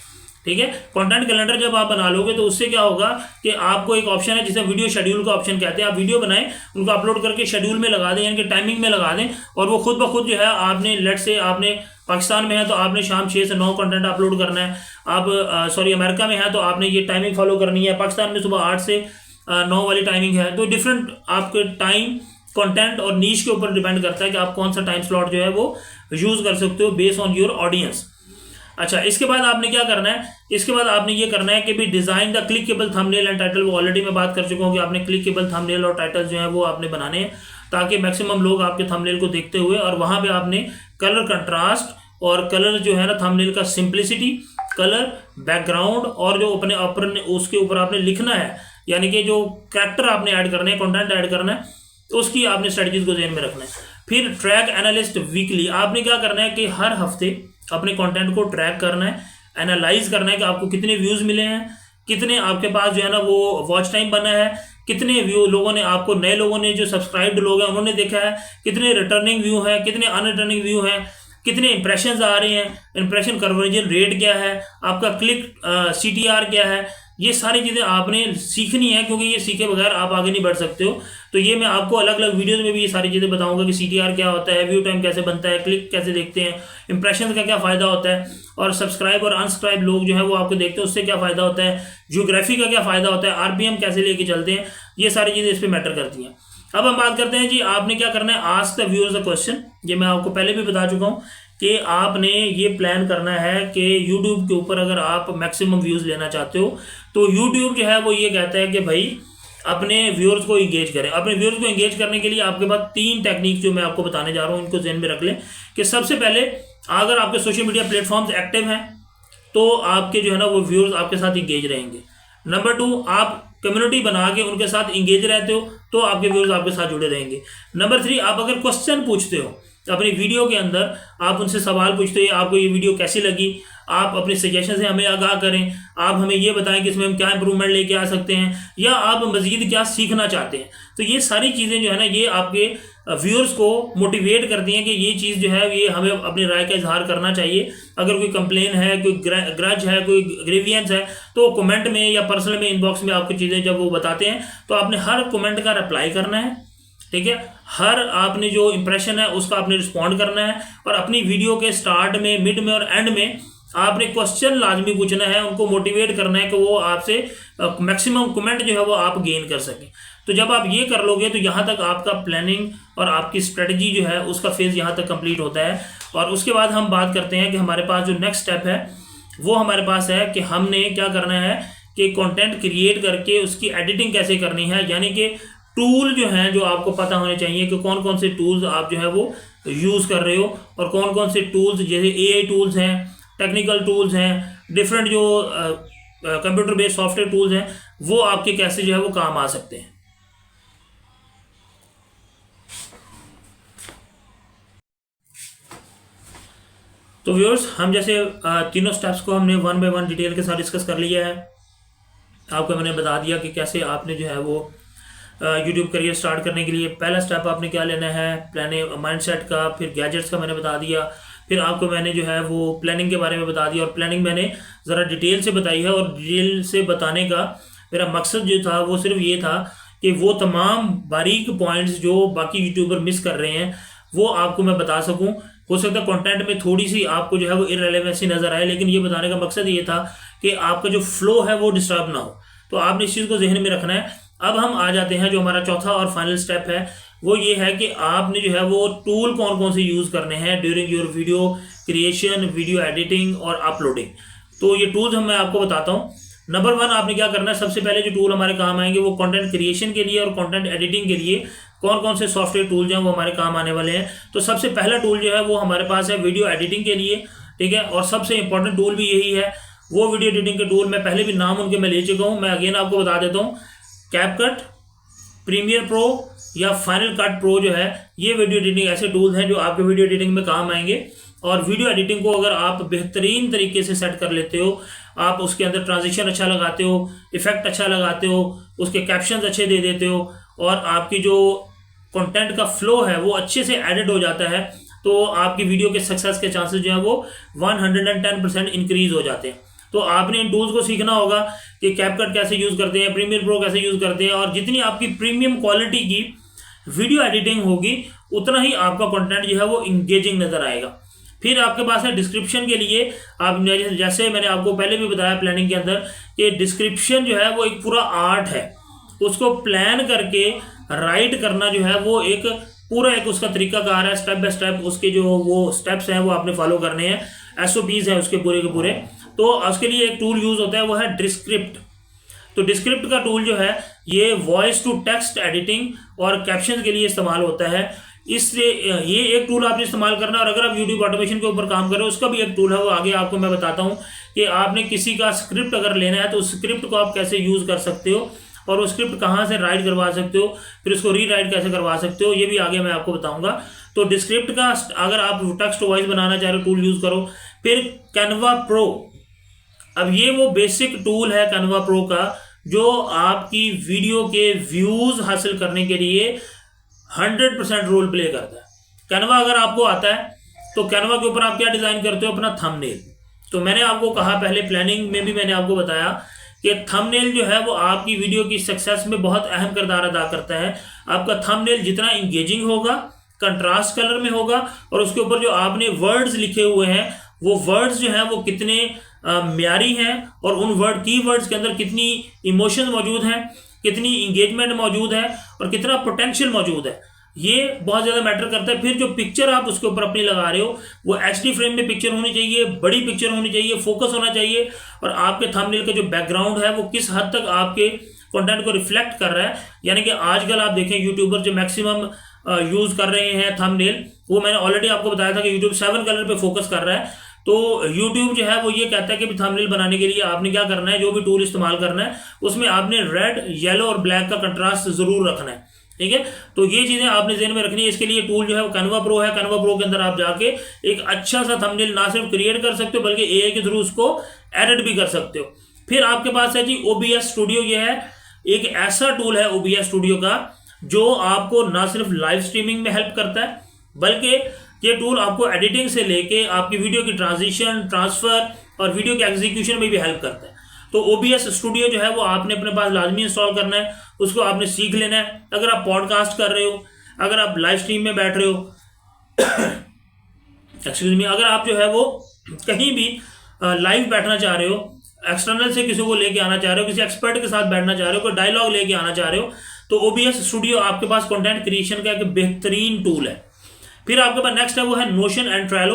ठीक है। कंटेंट कैलेंडर जब आप बना लोगे तो उससे क्या होगा कि आपको एक ऑप्शन है जिसे वीडियो शेड्यूल का ऑप्शन कहते हैं। आप वीडियो बनाएं, उनको अपलोड करके शेड्यूल में लगा दें, यानी कि टाइमिंग में लगा दें और वो खुद ब खुद जो है आपने लेट से आपने पाकिस्तान में है तो आपने शाम 6 से 9 कंटेंट अपलोड करना है। आप अमेरिका में है तो आपने ये टाइमिंग फॉलो करनी है। पाकिस्तान में सुबह 8 से 9 वाली टाइमिंग है। तो डिफरेंट आपके टाइम, कंटेंट और नीश के ऊपर डिपेंड करता है कि आप कौन सा टाइम स्लॉट जो है वो यूज़ कर सकते हो बेस्ड ऑन योर ऑडियंस। अच्छा, इसके बाद आपने क्या करना है, इसके बाद आपने ये करना है कि भी design the clickable thumbnail and title. वो ऑलरेडी मैं बात कर चुका हूँ कि आपने क्लिकेबल थंबनेल और टाइटल जो है वो आपने बनाने हैं ताकि मैक्सिमम लोग आपके थंबनेल को देखते हुए, और वहाँ पे आपने कलर कंट्रास्ट और कलर जो है ना थंबनेल का सिंप्लिसिटी, कलर, बैकग्राउंड और जो अपने उसके ऊपर आपने लिखना है, यानी कि जो कैरेक्टर आपने ऐड करने हैं, कंटेंट ऐड करना है, उसकी आपने स्ट्रेटजीज को ध्यान में रखना है। फिर ट्रैक एनालिस्ट वीकली। आपने क्या करना है कि हर हफ्ते अपने कंटेंट को ट्रैक करना है, एनालाइज करना है कि आपको कितने व्यूज़ मिले हैं, कितने आपके पास जो है ना वो वॉच टाइम बना है, कितने व्यू लोगों ने आपको, नए लोगों ने जो सब्सक्राइब्ड लोग हैं उन्होंने देखा है, कितने रिटर्निंग व्यू हैं, कितने अनरिटर्निंग व्यू हैं, कितने इंप्रेशंस आ रहे हैं, इंप्रेशन कन्वर्जन रेट क्या है, आपका क्लिक CTR क्या है। ये सारी चीज़ें आपने सीखनी है क्योंकि ये सीखे बगैर आप आगे नहीं बढ़ सकते हो। तो ये मैं आपको अलग अलग वीडियोस में भी ये सारी चीज़ें बताऊंगा कि CTR क्या होता है, व्यू टाइम कैसे बनता है, क्लिक कैसे देखते हैं, इंप्रेशन का क्या फ़ायदा होता है, और सब्सक्राइब और अनसब्सक्राइब लोग जो है वो आपको देखते हैं उससे क्या फ़ायदा होता है, जियोग्राफी का क्या फ़ायदा होता है, RPM कैसे लेके चलते हैं। ये सारी चीज़ें इस पर मैटर करती हैं। अब हम बात करते हैं जी आपने क्या करना है, ask the viewers a question. ये मैं आपको पहले भी बता चुका हूँ कि आपने ये प्लान करना है कि YouTube के ऊपर अगर आप मैक्सिमम व्यूज़ लेना चाहते हो तो YouTube जो है वो ये कहता है कि भाई अपने व्यूअर्स को इंगेज करें। अपने व्यूअर्स को इंगेज करने के लिए आपके पास 3 टेक्निक जो मैं आपको बताने जा रहा हूँ इनको ध्यान में रख लें कि सबसे पहले अगर आपके सोशल मीडिया प्लेटफॉर्म्स एक्टिव हैं तो आपके जो है ना वो व्यूअर्स आपके साथ इंगेज रहेंगे। नंबर 2, आप कम्युनिटी बना के उनके साथ इंगेज रहते हो तो आपके व्यूअर्स आपके साथ जुड़े रहेंगे। नंबर 3, आप अगर क्वेश्चन पूछते हो अपनी वीडियो के अंदर, आप उनसे सवाल पूछते हो आपको ये वीडियो कैसी लगी, आप अपने सजेशन से हमें आगाह करें, आप हमें ये बताएं कि इसमें हम क्या इंप्रूवमेंट लेके आ सकते हैं या आप मज़ीद क्या सीखना चाहते हैं। तो ये सारी चीज़ें जो है ना ये आपके व्यूअर्स को मोटिवेट करती हैं कि ये चीज़ जो है ये हमें अपनी राय का इजहार करना चाहिए। अगर कोई कंप्लेन है, कोई ग्रज है, कोई ग्रेवियंस है तो कमेंट में या पर्सनल में इनबॉक्स में आपको चीज़ें जब वो बताते हैं तो आपने हर कमेंट का रिप्लाई करना है, ठीक है। हर आपने जो इंप्रेशन है उसका आपने रिस्पॉन्ड करना है और अपनी वीडियो के स्टार्ट में, मिड में और एंड में आपने क्वेश्चन लाजमी पूछना है, उनको मोटिवेट करना है कि वो आपसे मैक्सिमम कमेंट जो है वो आप गेन कर सकें। तो जब आप ये कर लोगे तो यहाँ तक आपका प्लानिंग और आपकी स्ट्रेटजी जो है उसका फेज़ यहाँ तक कंप्लीट होता है। और उसके बाद हम बात करते हैं कि हमारे पास जो नेक्स्ट स्टेप है वो हमारे पास है कि हमने क्या करना है कि कंटेंट क्रिएट करके उसकी एडिटिंग कैसे करनी है, यानी कि टूल जो हैं जो आपको पता होने चाहिए कि कौन कौन से टूल्स आप जो है वो यूज़ कर रहे हो और कौन कौन से टूल्स जैसे AI टूल्स हैं, टेक्निकल टूल्स हैं, डिफरेंट जो कंप्यूटर बेस्ड सॉफ्टवेयर टूल्स हैं वो आपके कैसे जो है वो काम आ सकते हैं। तो व्यूअर्स हम जैसे तीनों स्टेप्स को हमने 1 बाय 1 डिटेल के साथ डिस्कस कर लिया है। आपको मैंने बता दिया कि कैसे आपने जो है वो यूट्यूब करियर स्टार्ट करने के लिए पहला स्टेप आपने क्या लेना है, प्लानिंग माइंडसेट का, फिर गैजेट्स का मैंने बता दिया, फिर आपको मैंने जो है वो प्लानिंग के बारे में बता दिया, और प्लानिंग मैंने ज़रा डिटेल से बताई है, और डिटेल से बताने का मेरा मकसद जो था वो सिर्फ ये था कि वो तमाम बारीक पॉइंट्स जो बाकी यूट्यूबर मिस कर रहे हैं वो आपको मैं बता सकूं। हो सकता है कंटेंट में थोड़ी सी आपको जो है वो इररिलेवेंसी नज़र आए, लेकिन ये बताने का मकसद ये था कि आपका जो फ्लो है वो डिस्टर्ब ना हो। तो आपने इस चीज़ को जहन में रखना है। अब हम आ जाते हैं जो हमारा चौथा और फाइनल स्टेप है, वो ये है कि आपने जो है वो टूल कौन कौन से यूज़ करने हैं during your video creation, video editing और अपलोडिंग। तो ये टूल्स मैं आपको बताता हूँ। नंबर 1 आपने क्या करना है, सबसे पहले जो टूल हमारे काम आएंगे वो कंटेंट क्रिएशन के लिए और कंटेंट एडिटिंग के लिए कौन कौन से सॉफ्टवेयर टूल्स हैं वो हमारे काम आने वाले हैं। तो सबसे पहला टूल जो है वो हमारे पास है वीडियो एडिटिंग के लिए, ठीक है, और सबसे इंपॉर्टेंट टूल भी यही है। वो वीडियो एडिटिंग के टूल मैं पहले भी नाम उनके मैं ले चुका हूँ, मैं अगेन आपको बता देता हूँ। कैपकट, प्रीमियर प्रो या फाइनल कट प्रो जो है, ये वीडियो एडिटिंग ऐसे टूल्स हैं जो आपके वीडियो एडिटिंग में काम आएंगे। और वीडियो एडिटिंग को अगर आप बेहतरीन तरीके से सेट कर लेते हो, आप उसके अंदर ट्रांजिशन अच्छा लगाते हो, इफेक्ट अच्छा लगाते हो, उसके कैप्शंस अच्छे दे देते हो, और आपकी जो कंटेंट का फ्लो है वो अच्छे से एडिट हो जाता है, तो आपकी वीडियो के सक्सेस के चांसेस जो है वो 110% इंक्रीज हो जाते हैं। तो आपने इन टूल्स को सीखना होगा कि कैपकट कैसे यूज़ करते हैं, प्रीमियर प्रो कैसे यूज़ करते हैं, और जितनी आपकी प्रीमियम क्वालिटी की वीडियो एडिटिंग होगी उतना ही आपका कंटेंट जो है वो इंगेजिंग नज़र आएगा। फिर आपके पास है डिस्क्रिप्शन के लिए। आप जैसे मैंने आपको पहले भी बताया प्लानिंग के अंदर कि डिस्क्रिप्शन जो है वो एक पूरा आर्ट है, उसको प्लान करके राइट करना जो है वो एक पूरा एक उसका तरीकाकार है, स्टेप बाय स्टेप उसके जो वो स्टेप्स हैं वो आपने फॉलो करने हैं, SOPs हैं उसके पूरे के पूरे। तो उसके लिए एक टूल यूज़ होता है वो है डिस्क्रिप्ट। तो डिस्क्रिप्ट का टूल जो है ये वॉइस टू टेक्स्ट एडिटिंग और कैप्शन के लिए इस्तेमाल होता है। इसलिए ये एक टूल आपने इस्तेमाल करना, और अगर आप यूट्यूब ऑटोमेशन के ऊपर काम कर रहे हो उसका भी एक टूल है, वो आगे आपको मैं बताता हूँ कि आपने किसी का स्क्रिप्ट अगर लेना है तो उस स्क्रिप्ट को आप कैसे यूज़ कर सकते हो, और वो स्क्रिप्ट कहाँ से राइट करवा सकते हो, फिर उसको रीराइट कैसे करवा सकते हो, ये भी आगे मैं आपको बताऊंगा। तो डिस्क्रिप्ट का अगर आप टेक्स्ट वॉइस बनाना चाह रहे हो टूल यूज़ करो। फिर कैनवा प्रो, अब ये वो बेसिक टूल है कैनवा प्रो का जो आपकी वीडियो के व्यूज़ हासिल करने के लिए 100% रोल प्ले करता है। कैनवा अगर आपको आता है तो कैनवा के ऊपर आप क्या डिज़ाइन करते हो, अपना थंबनेल। तो मैंने आपको कहा पहले प्लानिंग में भी मैंने आपको बताया कि थंबनेल जो है वो आपकी वीडियो की सक्सेस में बहुत अहम किरदार अदा करता है। आपका थंबनेल जितना इंगेजिंग होगा, कंट्रास्ट कलर में होगा, और उसके ऊपर जो आपने वर्ड्स लिखे हुए हैं वो वर्ड्स जो हैं वो कितने म्यारी हैं, और उन कीवर्ड्स के अंदर कितनी इमोशन मौजूद हैं, कितनी इंगेजमेंट मौजूद है, और कितना पोटेंशियल मौजूद है, ये बहुत ज़्यादा मैटर करता है। फिर जो पिक्चर आप उसके ऊपर अपनी लगा रहे हो वो HD फ्रेम में पिक्चर होनी चाहिए, बड़ी पिक्चर होनी चाहिए, फोकस होना चाहिए, और आपके थंबनेल का जो बैकग्राउंड है वो किस हद तक आपके कंटेंट को रिफ्लेक्ट कर रहा है। यानी कि आजकल आप देखें यूट्यूबर जो मैक्सिमम यूज़ कर रहे हैं थंबनेल, वो मैंने ऑलरेडी आपको बताया था कि यूट्यूब 7 कलर पे फोकस कर रहा है। तो YouTube जो है वो ये कहता है कि थंबनेल बनाने के लिए आपने क्या करना है, जो भी टूल इस्तेमाल करना है उसमें आपने रेड, येलो और ब्लैक का कंट्रास्ट जरूर रखना है, ठीक है। तो ये चीज़ें आपने ज़हन में रखनी है। इसके लिए टूल जो है वो कैनवा प्रो है। कैनवा प्रो के अंदर आप जाके एक अच्छा सा थंबनेल ना सिर्फ क्रिएट कर सकते हो बल्कि AI के थ्रू उसको एडिट भी कर सकते हो। फिर आपके पास है जी OBS स्टूडियो। ये है एक ऐसा टूल है OBS स्टूडियो का जो आपको ना सिर्फ लाइव स्ट्रीमिंग में हेल्प करता है बल्कि ये टूल आपको एडिटिंग से लेके आपकी वीडियो की ट्रांजिशन, ट्रांसफर और वीडियो के एग्जीक्यूशन में भी हेल्प करता है। तो OBS स्टूडियो जो है वो आपने अपने पास लाजमी इंस्टॉल करना है, उसको आपने सीख लेना है। अगर आप पॉडकास्ट कर रहे हो, अगर आप लाइव स्ट्रीम में बैठ रहे हो एक्सक्यूज मी, अगर आप जो है वो कहीं भी लाइव बैठना चाह रहे हो, एक्सटर्नल से किसी को लेके आना चाह रहे हो, किसी एक्सपर्ट के साथ बैठना चाह रहे हो, कोई डायलॉग लेके आना चाह रहे हो, तो OBS स्टूडियो आपके पास कंटेंट क्रिएशन का एक बेहतरीन टूल है। फिर आपके पास नेक्स्ट है वो है नोशन एंड ट्रेलो।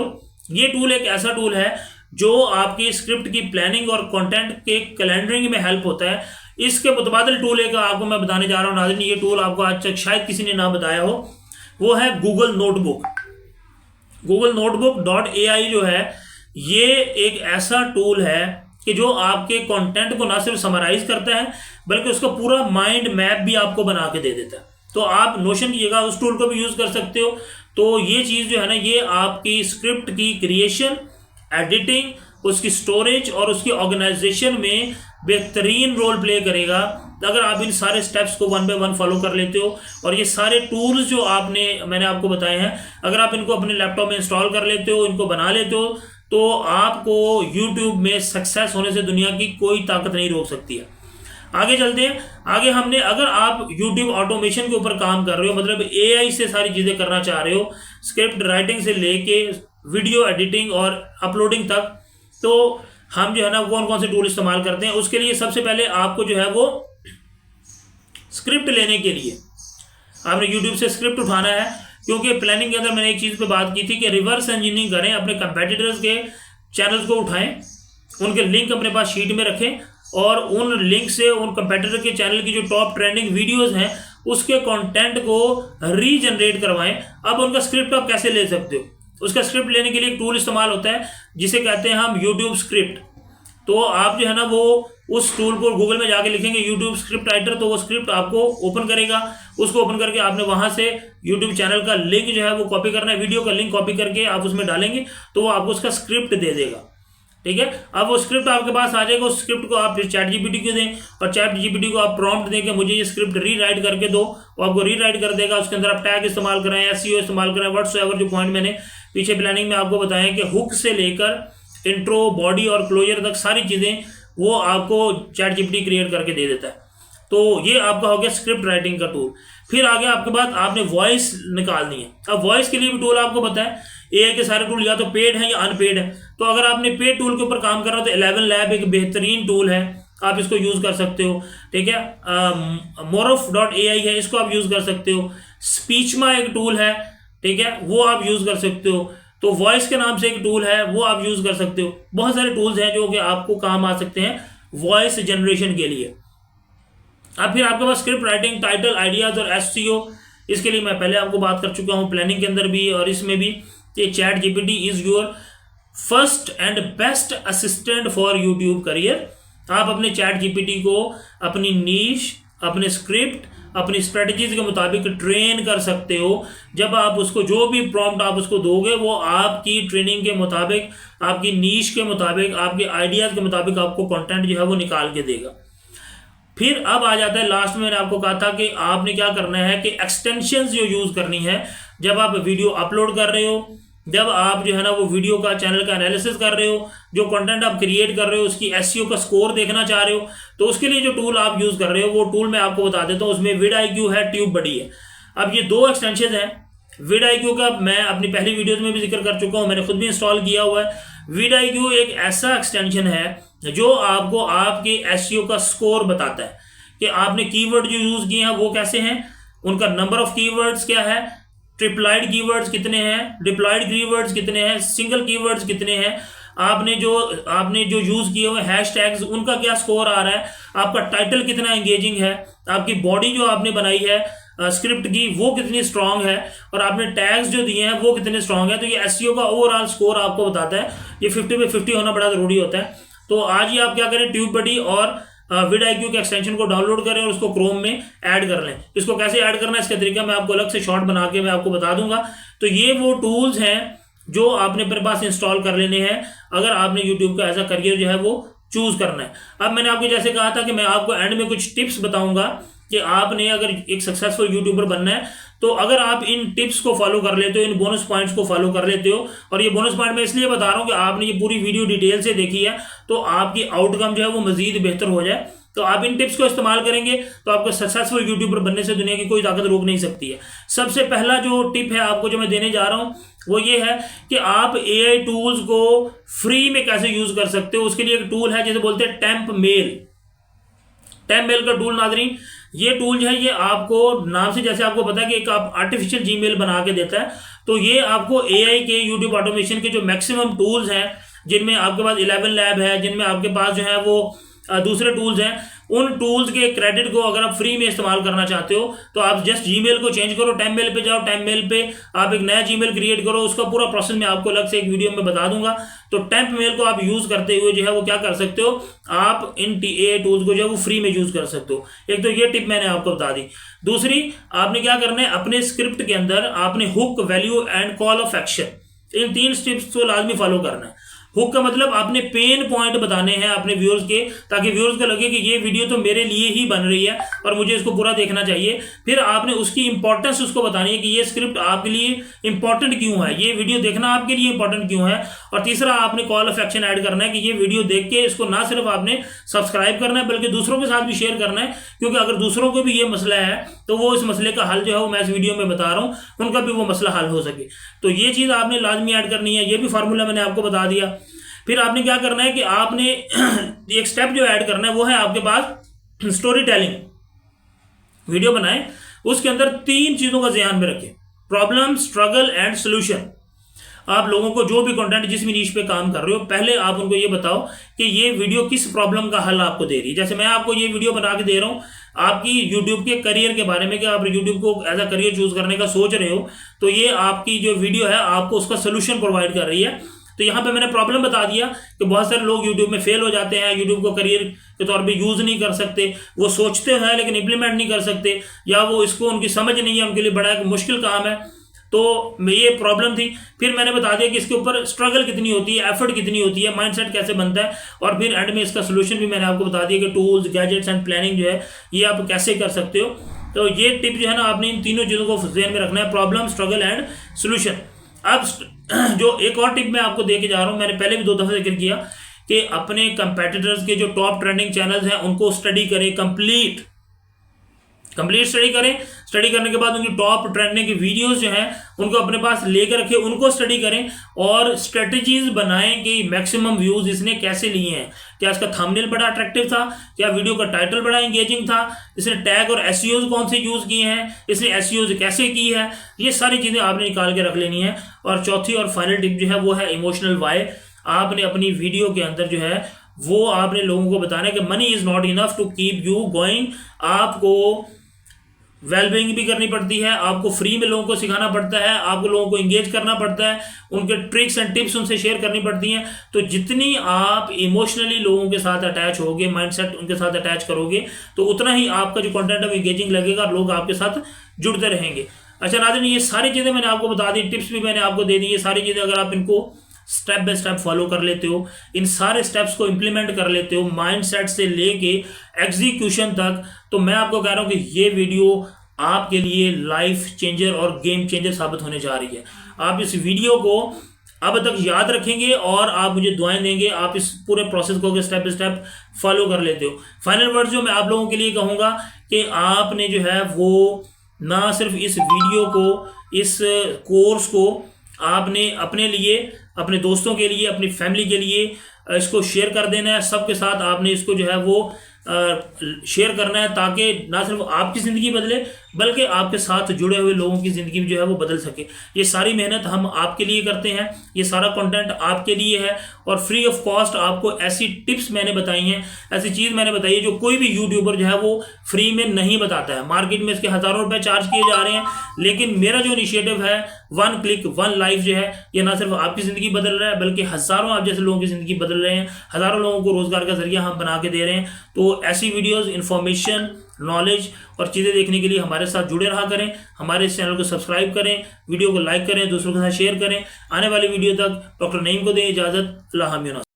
ये टूल एक ऐसा टूल है जो आपकी स्क्रिप्ट की प्लानिंग और कंटेंट के कैलेंडरिंग में हेल्प होता है। इसके मुतबादिल टूल एक आपको मैं बताने जा रहा हूँ नाज़रीन, ये टूल आपको आज तक शायद किसी ने ना बताया हो, वो है गूगल नोटबुक। गूगल notebook.ai जो है ये एक ऐसा टूल है कि जो आपके कंटेंट को ना सिर्फ समराइज करता है बल्कि उसका पूरा माइंड मैप भी आपको बना के दे देता है। तो आप नोशन की जगह उस टूल को भी यूज़ कर सकते हो। तो ये चीज़ जो है ना, ये आपकी स्क्रिप्ट की क्रिएशन, एडिटिंग, उसकी स्टोरेज और उसकी ऑर्गेनाइजेशन में बेहतरीन रोल प्ले करेगा अगर आप इन सारे स्टेप्स को 1 बाय 1 फॉलो कर लेते हो। और ये सारे टूल्स जो मैंने आपको बताए हैं, अगर आप इनको अपने लैपटॉप में इंस्टॉल कर लेते हो, इनको बना लेते हो, तो आपको यूट्यूब में सक्सेस होने से दुनिया की कोई ताकत नहीं रोक सकती है। आगे चलते हैं। आगे अगर आप यूट्यूब ऑटोमेशन के ऊपर काम कर रहे हो, मतलब AI से सारी चीज़ें करना चाह रहे हो, स्क्रिप्ट राइटिंग से लेके वीडियो एडिटिंग और अपलोडिंग तक, तो हम जो है ना कौन कौन से टूल इस्तेमाल करते हैं। उसके लिए सबसे पहले आपको जो है वो स्क्रिप्ट लेने के लिए आपने यूट्यूब से स्क्रिप्ट उठाना है, क्योंकि प्लानिंग के अंदर मैंने एक चीज़ पे बात की थी कि रिवर्स इंजीनियरिंग करें, अपने कंपेटिटर्स के चैनल्स को उठाएं, उनके लिंक अपने पास शीट में रखें और उन लिंक से उन कंपेटिटर के चैनल की जो टॉप ट्रेंडिंग वीडियोस हैं उसके कंटेंट को रीजनरेट करवाएं। अब उनका स्क्रिप्ट आप कैसे ले सकते हो, उसका स्क्रिप्ट लेने के लिए एक टूल इस्तेमाल होता है जिसे कहते हैं हम यूट्यूब स्क्रिप्ट। तो आप जो है ना वो उस टूल को गूगल में जाके लिखेंगे यूट्यूब स्क्रिप्ट राइटर, तो वो स्क्रिप्ट आपको ओपन करेगा। उसको ओपन करके आपने वहां से यूट्यूब चैनल का लिंक जो है वो कॉपी करना है, वीडियो का लिंक कॉपी करके आप उसमें डालेंगे तो वो आपको उसका स्क्रिप्ट दे देगा। ठीक है, अब वो स्क्रिप्ट आपके पास आ जाएगा। उस स्क्रिप्ट को आप फिर चैट जीपीटी को दें और चैट जीपीटी को आप प्रॉम्प्ट दें कि मुझे ये स्क्रिप्ट रीराइट करके दो, वो आपको रीराइट कर देगा। उसके अंदर आप टैग इस्तेमाल करें, एसईओ इस्तेमाल करें, व्हाट्सएवर जो पॉइंट मैंने पीछे प्लानिंग में आपको बताया कि हुक से लेकर इंट्रो, बॉडी और क्लोजर तक सारी चीज़ें वो आपको चैट जीपीटी क्रिएट करके दे देता है। तो ये आपका हो गया स्क्रिप्ट राइटिंग का टूल। फिर आगे आपके बाद आपने वॉइस निकालनी है। अब वॉइस के लिए भी टूल आपको पता है, AI के सारे टूल या तो पेड है या अनपेड है। तो अगर आपने पेड टूल के ऊपर काम करना हो तो 11 लैब एक बेहतरीन टूल है, आप इसको यूज़ कर सकते हो। ठीक है, morph.ai है, इसको आप यूज़ कर सकते हो। स्पीचमा एक टूल है, ठीक है, वो आप यूज़ कर सकते हो। तो वॉइस के नाम से एक टूल है, वो आप यूज़ कर सकते हो। बहुत सारे टूल्स हैं जो कि आपको काम आ सकते हैं वॉइस जनरेशन के लिए। अब फिर आपके पास स्क्रिप्ट राइटिंग, टाइटल, आइडियाज और SEO, इसके लिए मैं पहले आपको बात कर चुका हूँ प्लानिंग के अंदर भी और इसमें भी। ये chat GPT is your first and best assistant for YouTube career. आप अपने चैट जीपीटी को अपनी नीश, अपने स्क्रिप्ट, अपनी स्ट्रेटजीज के मुताबिक ट्रेन कर सकते हो। जब आप उसको जो भी प्रॉम्प्ट आप उसको दोगे वो आपकी ट्रेनिंग के मुताबिक, आपकी नीश के मुताबिक, आपके आइडियाज के मुताबिक आपको कंटेंट जो है वो निकाल के देगा। फिर अब आ जाता है लास्ट में मैंने आपको कहा था कि आपने क्या करना है कि एक्सटेंशंस जो यूज करनी है जब आप वीडियो अपलोड कर रहे हो, जब आप जो है ना वो वीडियो का चैनल का एनालिसिस कर रहे हो, जो कंटेंट आप क्रिएट कर रहे हो उसकी SEO का स्कोर देखना चाह रहे हो, तो उसके लिए जो टूल आप यूज कर रहे हो वो टूल मैं आपको बता देता हूँ। उसमें vidIQ है, TubeBuddy है। अब ये दो एक्सटेंशन है। vidIQ का मैं अपनी पहली वीडियोज में भी जिक्र कर चुका हूँ, मैंने खुद भी इंस्टॉल किया हुआ है। vidIQ एक ऐसा एक्सटेंशन है जो आपको आपके SEO का स्कोर बताता है कि आपने कीवर्ड जो यूज किए हैं वो कैसे हैं, उनका नंबर ऑफ कीवर्ड्स क्या है, ट्रिप्लाइड कीवर्ड्स कितने हैं, डिप्लॉयड कीवर्ड्स कितने हैं, सिंगल कीवर्ड्स कितने हैं, आपने जो यूज किए हुए हैशटैग्स उनका क्या स्कोर आ रहा है, आपका टाइटल कितना एंगेजिंग है, आपकी बॉडी जो आपने बनाई है स्क्रिप्ट की वो कितनी स्ट्रांग है और आपने टैग्स जो दिए हैं वो कितने स्ट्रांग है। तो ये SEO का ओवरऑल स्कोर आपको बताता है। ये 50 पे 50 होना बड़ा जरूरी होता है। तो आज ही आप क्या करें, TubeBuddy और vidIQ के एक्सटेंशन को डाउनलोड करें और उसको क्रोम में ऐड कर लें। इसको कैसे ऐड करना है इसका तरीका मैं आपको अलग से शॉर्ट बना के मैं आपको बता दूंगा। तो ये वो टूल्स हैं जो आपने अपने पास इंस्टॉल कर लेने हैं अगर आपने यूट्यूब का ऐसा करियर जो है वो चूज करना है। अब मैंने आपको जैसे कहा था कि मैं आपको एंड में कुछ टिप्स बताऊंगा कि आपने अगर एक सक्सेसफुल यूट्यूबर बनना है तो अगर आप इन टिप्स को फॉलो कर लेते हो, इन बोनस पॉइंट्स को फॉलो कर लेते हो, और ये बोनस पॉइंट मैं इसलिए बता रहा हूँ कि आपने ये पूरी वीडियो डिटेल से देखी है तो आपकी आउटकम जो है वो मजीद बेहतर हो जाए। तो आप इन टिप्स को इस्तेमाल करेंगे तो आपको सक्सेसफुल यूट्यूबर बनने से दुनिया की कोई ताकत रोक नहीं सकती है। सबसे पहला जो टिप है आपको जो मैं देने जा रहा हूँ वो ये है कि आप AI टूल्स को फ्री में कैसे यूज कर सकते हो। उसके लिए एक टूल है जिसे बोलते हैं टेम्पमेल। टेम्पमेल का टूल नाजरीन, ये टूल जो है ये आपको नाम से जैसे आपको पता है कि एक आप आर्टिफिशियल जीमेल बना के देता है। तो ये आपको AI के यूट्यूब ऑटोमेशन के जो मैक्सिमम टूल्स हैं जिनमें आपके पास 11 लैब है, जिनमें आपके पास जो है वो दूसरे टूल्स हैं, उन टूल्स के क्रेडिट को अगर आप फ्री में इस्तेमाल करना चाहते हो तो आप जस्ट जीमेल को चेंज करो, टेम्पमेल पे जाओ, टेम्पमेल पे आप एक नया जीमेल क्रिएट करो। उसका पूरा प्रोसेस मैं आपको अलग से एक वीडियो में बता दूंगा। तो टेम्पमेल को आप यूज करते हुए जो है वो क्या कर सकते हो, आप इन AI टूल्स को जो है वो फ्री में यूज कर सकते हो। एक तो ये टिप मैंने आपको बता दी। दूसरी, आपने क्या करना है, अपने स्क्रिप्ट के अंदर आपने hook, value and call of action, in 3 steps को लाजमी फॉलो करना है। हुक का मतलब आपने पेन पॉइंट बताने हैं अपने व्यूअर्स के, ताकि व्यूअर्स को लगे कि ये वीडियो तो मेरे लिए ही बन रही है और मुझे इसको पूरा देखना चाहिए। फिर आपने उसकी इंपॉर्टेंस उसको बतानी है कि ये स्क्रिप्ट आपके लिए इंपॉर्टेंट क्यों है, ये वीडियो देखना आपके लिए इंपॉर्टेंट क्यों है। और तीसरा आपने कॉल ऑफ एक्शन ऐड करना है कि ये वीडियो देख के इसको ना सिर्फ आपने सब्सक्राइब करना है बल्कि दूसरों के साथ भी शेयर करना है, क्योंकि अगर दूसरों को भी ये मसला है तो वो इस मसले का हल जो है वो मैं इस वीडियो में बता रहा हूँ, उनका भी वो मसला हल हो सके। तो ये चीज़ आपने लाजमी ऐड करनी है, ये भी फार्मूला मैंने आपको बता दिया। फिर आपने क्या करना है कि आपने एक स्टेप जो ऐड करना है वो है आपके पास स्टोरी टेलिंग। वीडियो बनाएं, उसके अंदर 3 चीजों का ध्यान में रखें, प्रॉब्लम, स्ट्रगल एंड सोल्यूशन। आप लोगों को जो भी कंटेंट जिस भी नीश पे काम कर रहे हो, पहले आप उनको ये बताओ कि ये वीडियो किस प्रॉब्लम का हल आपको दे रही है। जैसे मैं आपको ये वीडियो बना के दे रहा हूँ आपकी यूट्यूब के करियर के बारे में, कि आप यूट्यूब को एज अ करियर चूज करने का सोच रहे हो, तो ये आपकी जो वीडियो है आपको उसका सोल्यूशन प्रोवाइड कर रही है। तो यहाँ पे मैंने प्रॉब्लम बता दिया कि बहुत सारे लोग यूट्यूब में फेल हो जाते हैं, यूट्यूब को करियर के तौर पे यूज नहीं कर सकते, वो सोचते हैं लेकिन इंप्लीमेंट नहीं कर सकते, या वो इसको उनकी समझ नहीं है, उनके लिए बड़ा एक मुश्किल काम है। तो ये प्रॉब्लम थी। फिर मैंने बता दिया कि इसके ऊपर स्ट्रगल कितनी होती है, एफर्ट कितनी होती है, माइंडसेट कैसे बनता है, और फिर एंड में इसका सोल्यूशन भी मैंने आपको बता दिया कि टूल्स, गैजेट्स एंड प्लानिंग जो है ये आप कैसे कर सकते हो। तो ये टिप जो है ना, आपने इन तीनों चीज़ों को ध्यान में रखना है, प्रॉब्लम, स्ट्रगल एंड सोल्यूशन। अब जो एक और टिप मैं आपको दे के जा रहा हूँ, मैंने पहले भी 2 दफे जिक्र किया कि अपने कंपेटिटर्स के जो टॉप ट्रेंडिंग चैनल्स हैं उनको स्टडी करें, कंप्लीट स्टडी करें। स्टडी करने के बाद उनकी टॉप ट्रेंडिंग की वीडियोस जो हैं उनको अपने पास लेकर रखें, उनको स्टडी करें और स्ट्रेटजीज बनाएं कि मैक्सिमम व्यूज इसने कैसे लिए हैं। क्या इसका थंबनेल बड़ा अट्रैक्टिव था, क्या वीडियो का टाइटल बड़ा एंगेजिंग था, इसने टैग और एसईओज कौन से यूज किए हैं, इसने एसईओज कैसे की है, ये सारी चीजें आपने निकाल के रख लेनी है। और चौथी और फाइनल टिप जो है वो है इमोशनल वाई। आपने अपनी वीडियो के अंदर जो है वो आपने लोगों को बताना है कि money is not enough to keep you going. आपको वेलबींग भी करनी पड़ती है, आपको फ्री में लोगों को सिखाना पड़ता है, आपको लोगों को इंगेज करना पड़ता है, उनके ट्रिक्स एंड टिप्स उनसे शेयर करनी पड़ती हैं। तो जितनी आप इमोशनली लोगों के साथ अटैच होगे, माइंडसेट उनके साथ अटैच करोगे, तो उतना ही आपका जो कंटेंट है इंगेजिंग लगेगा, लोग आपके साथ जुड़ते रहेंगे। अच्छा नाज़रीन, ये सारी चीज़ें मैंने आपको बता दी, टिप्स भी मैंने आपको दे दी। ये सारी चीज़ें अगर आप इनको स्टेप बाय स्टेप फॉलो कर लेते हो, इन सारे स्टेप्स को इंप्लीमेंट कर लेते हो, माइंडसेट से लेके एग्जीक्यूशन तक, तो मैं आपको कह रहा हूं कि ये वीडियो आपके लिए लाइफ चेंजर और गेम चेंजर साबित होने जा रही है। आप इस वीडियो को अब तक याद रखेंगे और आप मुझे दुआएं देंगे, आप इस पूरे प्रोसेस को स्टेप बाय स्टेप फॉलो कर लेते हो। फाइनल वर्ड जो मैं आप लोगों के लिए कहूँगा कि आपने जो है वो ना सिर्फ इस वीडियो को, इस कोर्स को आपने अपने लिए, अपने दोस्तों के लिए, अपनी फैमिली के लिए इसको शेयर कर देना है। सबके साथ आपने इसको जो है वो शेयर करना है, ताकि ना सिर्फ आपकी ज़िंदगी बदले बल्कि आपके साथ जुड़े हुए लोगों की ज़िंदगी भी जो है वो बदल सके। ये सारी मेहनत हम आपके लिए करते हैं, ये सारा कंटेंट आपके लिए है और फ्री ऑफ कॉस्ट आपको ऐसी टिप्स मैंने बताई हैं, ऐसी चीज़ मैंने बताई है जो कोई भी यूट्यूबर जो है वो फ्री में नहीं बताता है। मार्केट में इसके हज़ारों रुपये चार्ज किए जा रहे हैं, लेकिन मेरा जो इनिशिएटिव है 1 क्लिक 1 लाइफ जो है, ये ना सिर्फ आपकी ज़िंदगी बदल रहा है बल्कि हज़ारों आप जैसे लोगों की ज़िंदगी बदल रहे हैं, हज़ारों लोगों को रोज़गार का जरिया हम बना के दे रहे हैं। तो ऐसी वीडियोस, इंफॉर्मेशन, नॉलेज और चीज़ें देखने के लिए हमारे साथ जुड़े रहा करें। हमारे इस चैनल को सब्सक्राइब करें, वीडियो को लाइक करें, दूसरों के साथ शेयर करें। आने वाली वीडियो तक डॉक्टर नईम को दें इजाज़त। अल्लाह हाफ़िज़।